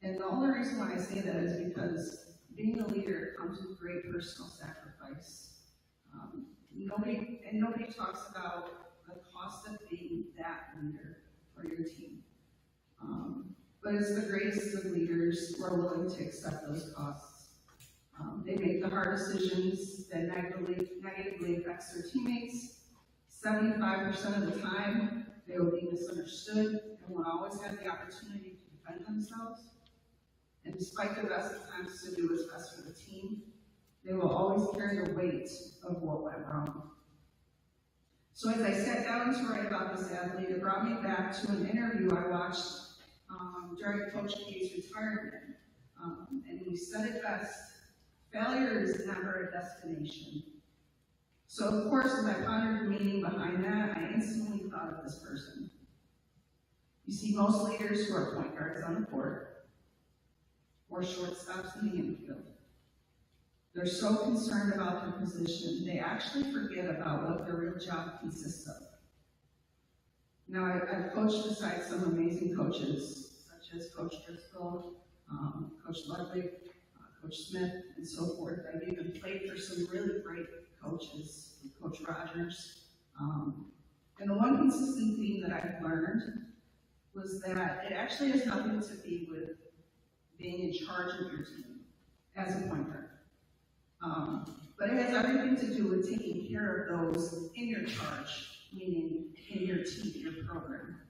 And the only reason why I say that is because being a leader comes with great personal sacrifice. Nobody talks about the cost of being that leader for your team. But it's the greatest of leaders who are willing to accept those costs. They make the hard decisions that negatively affects their teammates. 75% of the time, they will be misunderstood and will always have the opportunity to defend themselves. And despite their best attempts to do what's best for the team, they will always carry the weight of what went wrong. So as I sat down to write about this athlete, it brought me back to an interview I watched during Coach K's retirement. And he said it best, failure is never a destination. So of course, as I pondered the meaning behind that, I instantly thought of this person. You see most leaders who are point guards on the court, or shortstops in the infield. They're so concerned about their position, they actually forget about what their real job consists of. Now, I've coached beside some amazing coaches, such as Coach Driscoll, Coach Ludden, Coach Smith, and so forth. I've even played for some really great coaches, Coach Rogers. And the one consistent theme that I've learned was that it actually has nothing to do with being in charge of your team as a point guard. But it has everything to do with taking care of those in your charge, meaning in your team, your program.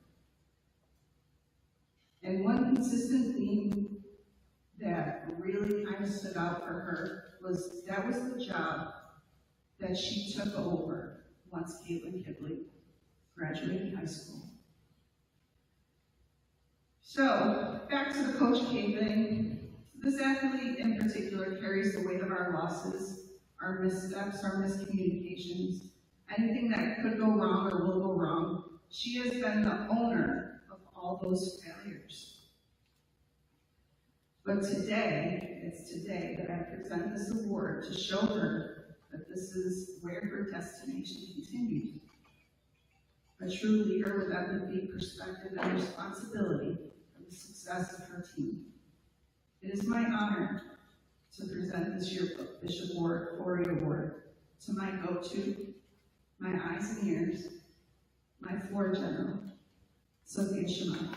And one consistent theme that really kind of stood out for her was that was the job that she took over once Caitlin Kibley graduating high school. So, back to the Coach K thing. This athlete in particular carries the weight of our losses, our missteps, our miscommunications, anything that could go wrong or will go wrong. She has been the owner of all those failures. But today, it's today that I present this award to show her that this is where her destination continues. A true leader with empathy, perspective, and responsibility for the success of her team. It is my honor to present this year's Bishop Corey Award to my go-to, my eyes and ears, my floor general, Sophia Shimon.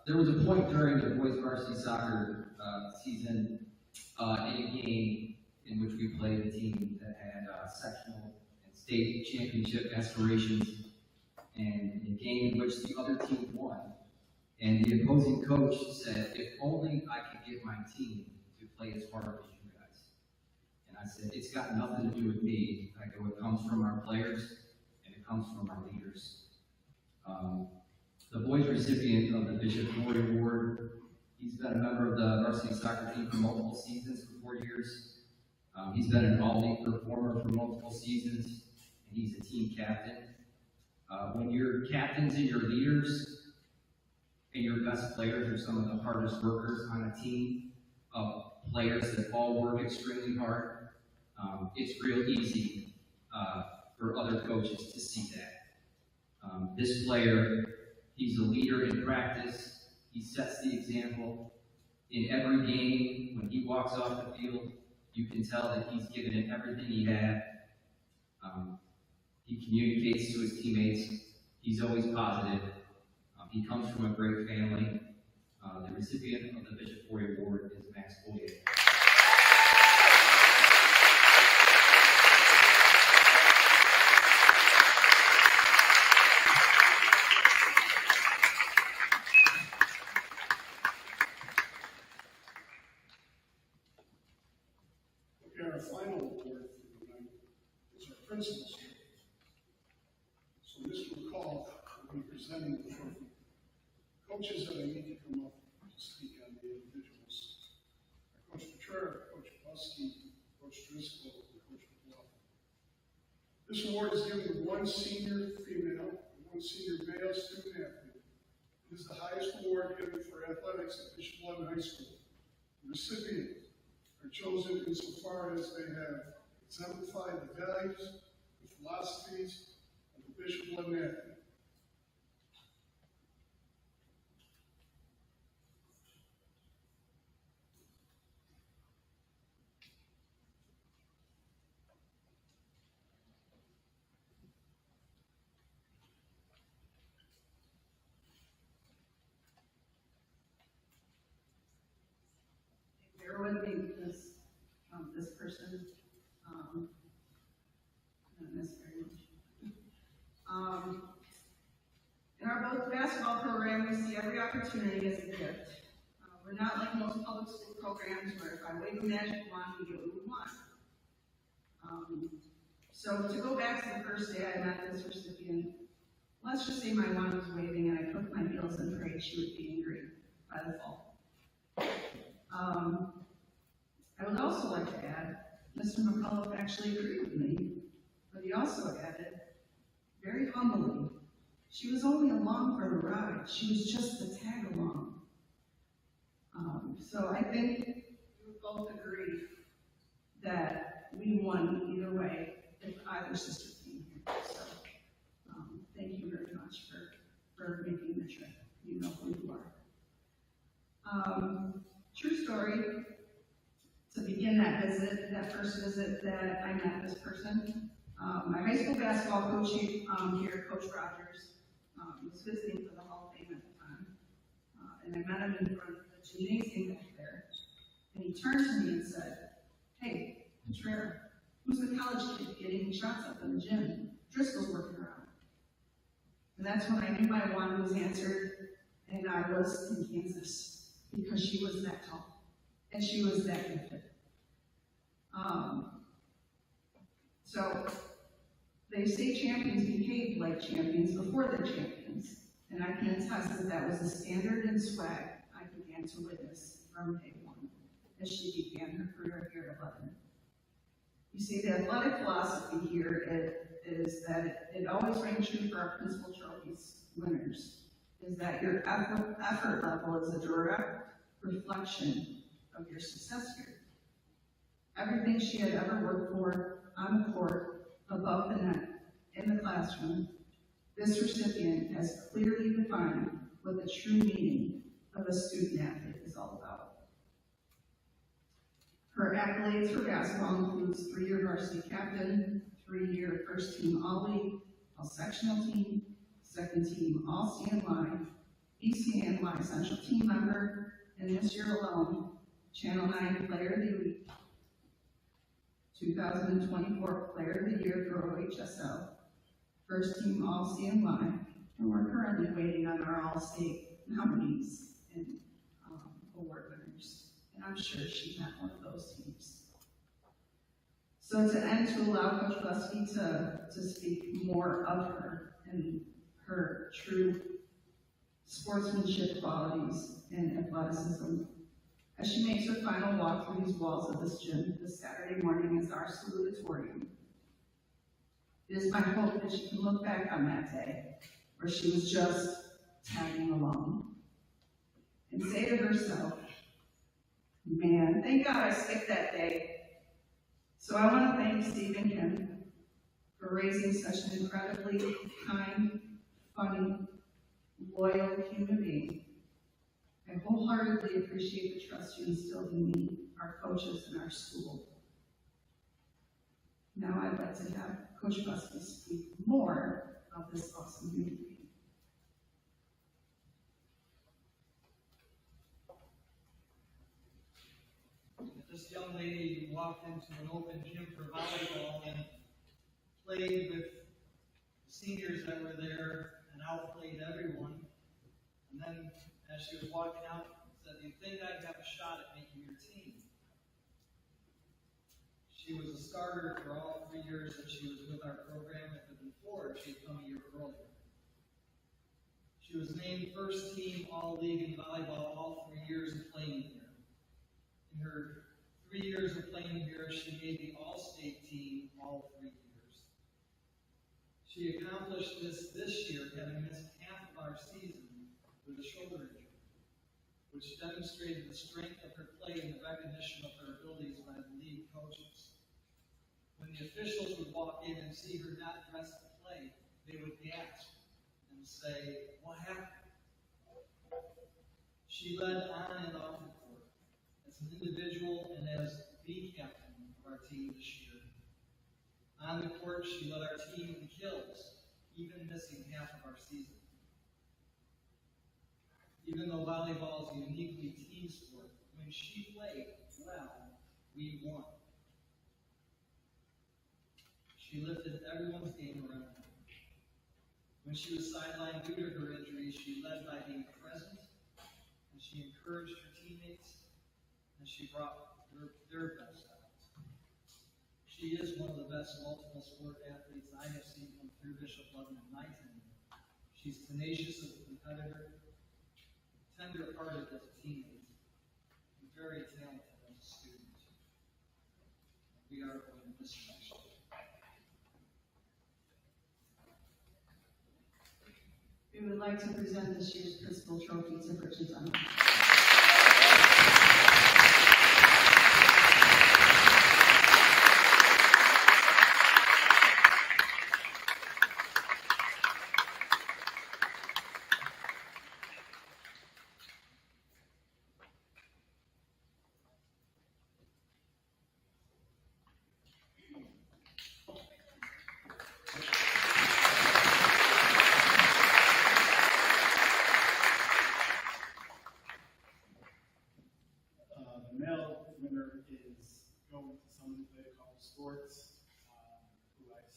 There was a point during the boys varsity soccer season in a game in which we played a team that had sectional and state championship aspirations, and a game in which the other team won. And the opposing coach said, "If only I could get my team to play as hard as you guys." And I said, "It's got nothing to do with me." I go, "It comes from our players, and it comes from our leaders." The boys recipient of the Bishop Corey Award, he's been a member of the varsity soccer team for multiple seasons for 4 years. He's been an all-league performer for multiple seasons, and he's a team captain. When your captains and your leaders and your best players are some of the hardest workers on a team of players that all work extremely hard, it's real easy for other coaches to see that. This player, he's a leader in practice. He sets the example. In every game, when he walks off the field, you can tell that he's given it everything he had. He communicates to his teammates. He's always positive. He comes from a great family. The recipient of the Bishop Corey Award is Max Boyer. Our final award for the night is our principal's trophy. So Mr. McCall will be presenting the trophy. Coaches that I need to come up to speak on the individuals are Coach Petrera, Coach Busky, Coach Driscoll, and Coach McLaughlin. This award is given to one senior female and one senior male student athlete. It is the highest award given for athletics at Bishop Ludden High School. The recipients are chosen insofar as they have exemplified the values and philosophies of the Bishop Ludden athlete. Bear with me because this person, not miss very much. In our both basketball program, we see every opportunity as a gift. We're not like most public school programs where if I wave a magic wand, we get what we want. So to go back to the first day I met this recipient, let's just say my wand was waving and I took my heels and prayed she would be angry by the fall. I would also like to add, Mr. McCullough actually agreed with me, but he also added, very humbly, she was only along for the ride. She was just the tag along. So I think we would both agree that we won either way if either sister came here. So thank you very much for making the trip. You know who you are. True story. To begin that visit, that first visit that I met this person, my high school basketball coach here, Coach Rogers, was visiting for the Hall of Fame at the time, and I met him in front of the gymnasium back there, and he turned to me and said, "Hey, Petrera, Who's the college kid getting shots up in the gym? Driscoll's working around. And that's when I knew my one was answered, and I was in Kansas, because she was that tall, and she was that gifted. So, they say champions behave like champions before they're champions, and I can attest that that was the standard and swag I began to witness from day one, as she began her career here at Ludden. You see, the athletic philosophy here is that it always rings true for our principal trophies winners, is that your effort level is a direct reflection of your success here. Everything she had ever worked for on the court, above the net, in the classroom, this recipient has clearly defined what the true meaning of a student athlete is all about. Her accolades for basketball includes 3-year varsity captain, 3-year first team all-league, all-sectional team, second team all-CNY, BCNY essential team member, and this year alone, Channel 9 Player of the Week, 2024 Player of the Year for OHSL, first team all-CNY, and we're currently waiting on our all-state nominees and award winners. And I'm sure she's not one of those teams. So to end, to allow Coach Buskey to speak more of her and her true sportsmanship qualities and athleticism. As she makes her final walk through these walls of this gym this Saturday morning as our salutatorium, it is my hope that she can look back on that day where she was just tagging along and say to herself, man, thank God I skipped that day. So I want to thank Steve and Kim for raising such an incredibly kind, funny, loyal human being. I wholeheartedly appreciate the trust you instilled in me, our coaches, and our school. Now I'd like to have Coach Buskey speak more of this awesome human being. This young lady walked into an open gym for volleyball and played with the seniors that were there and outplayed everyone. And then, as she was walking out, said, "Do you think I'd have a shot at making your team?" She was a starter for all 3 years that she was with our program, and before she had come a year earlier. She was named first team all-league in volleyball all 3 years of playing here. In her 3 years of playing here, she made the all-state team all 3 years. She accomplished this year, having missed half of our season with a shoulder injury, which demonstrated the strength of her play and the recognition of her abilities by the league coaches. When the officials would walk in and see her not dressed to play, they would gasp and say, "What happened?" She led on and off the court as an individual and as the captain of our team this year. On the court, she led our team in kills, even missing half of our season. Even though volleyball is a uniquely team sport, when she played well, we won. She lifted everyone's game around her. When she was sidelined due to her injury, she led by being present, and she encouraged her teammates, and she brought their best out. She is one of the best multiple sport athletes I have seen come through Bishop Ludden in my tenure. She's tenacious as a competitor, tender-hearted as a teammate, and very talented as a student. We are going to miss her next year. We would like to present this year's principal trophy to Bridget Dunn.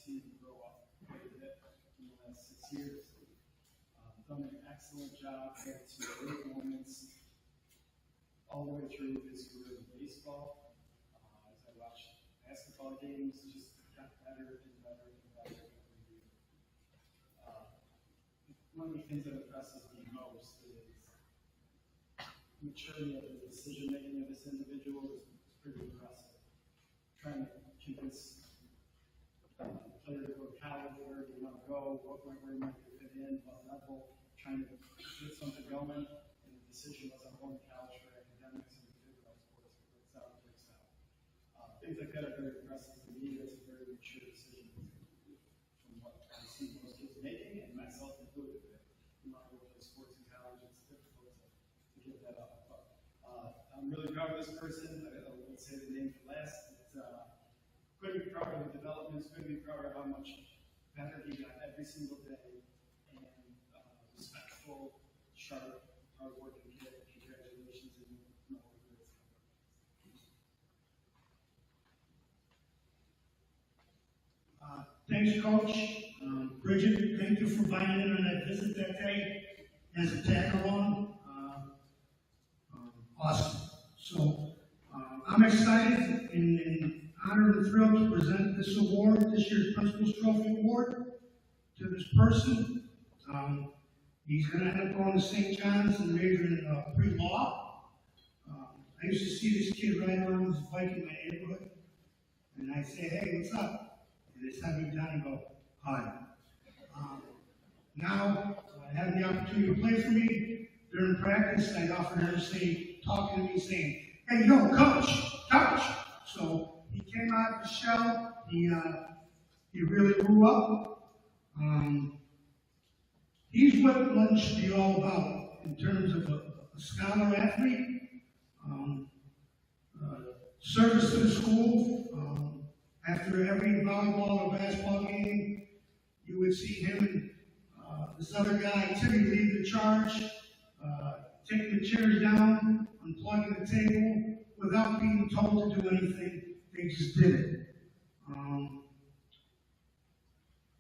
team grow up quite a bit in the last 6 years. Done an excellent job, had some great moments all the way through his career in baseball. As I watched basketball games, just got better and better and better every year. One of the things that impresses me most is the maturity of the decision making of this individual is pretty impressive. Trying to convince the player to go to college, where do you want to go, where you might fit in, what level, trying to get something going, and the decision was I'm going to college for academics and figure out sports. It works out. Things like that are very impressive to me. That's a very mature decision from what I see most kids making, and myself included. You want to go play sports in college, it's difficult to give that up. But I'm really proud of this person. I won't say the name for last. Couldn't be proud of the developments, couldn't be proud of how much better he got every single day, and respectful, sharp, hardworking kid. Congratulations, and no regrets. Thanks, Coach. Bridget, thank you for buying in on that visit that day as a tag-along. Awesome. So I'm excited and honored and thrilled to present this award, this year's Principal's Trophy Award, to this person. He's going to end up going to St. John's and major in pre-law. I used to see this kid riding around his bike in my neighborhood, and I'd say, hey, what's up? And they'd have me down and go, hi. Now, having the opportunity to play for me, during practice, I'd often hear him say, talking to me, saying, hey, yo, coach. So he came out of the shell. He really grew up. He's what Ludden should be all about in terms of a scholar athlete, service to the school. After every volleyball or basketball game, you would see him and this other guy, Timmy, lead the charge, taking the chairs down, unplugging the table, without being told to do anything. They just did it.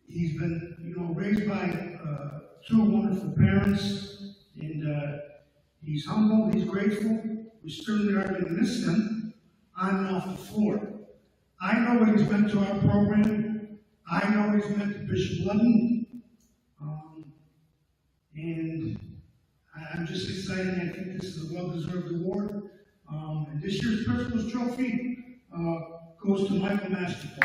He's been, raised by two wonderful parents, and he's humble, he's grateful. We certainly are going to miss him on and off the floor. I know what he's meant to our program. I know what he's meant to Bishop Ludden. And I'm just excited. I think this is a well-deserved award. And this year's Principal's Trophy goes to Michael Masterful.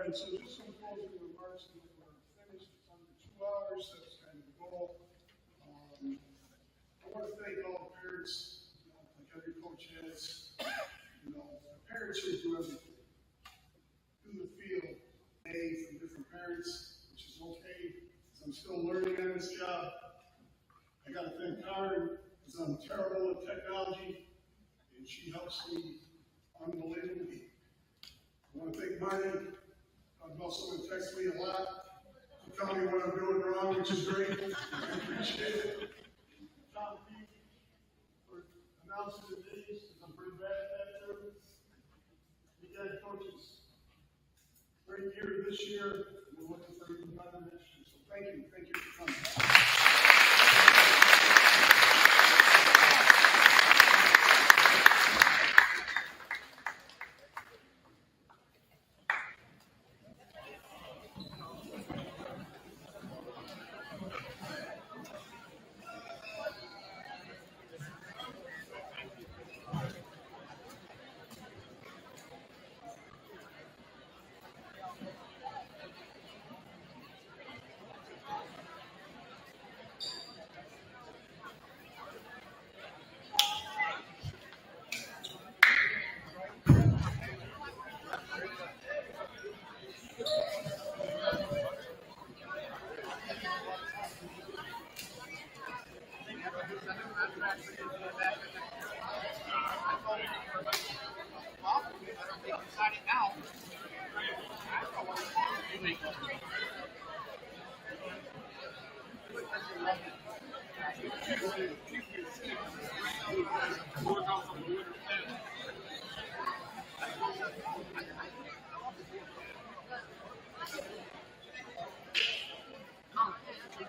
So just some closing remarks, and then we're finished. It's under 2 hours. That's kind of the goal. I want to thank all the parents, like every coach has. Parents here do everything. Do the field, from different parents, which is okay, because I'm still learning on this job. I got to thank Karen, because I'm terrible at technology, and she helps me unbelievably. I want to thank Marty. I'm also going to text me a lot to tell me what I'm doing wrong, which is great. I appreciate it. Tom Pete for announcing the names, because I'm pretty bad at that too. You guys, coaches, great year this year. We're looking for even better next year. So thank you for coming.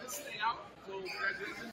Stay out until graduation.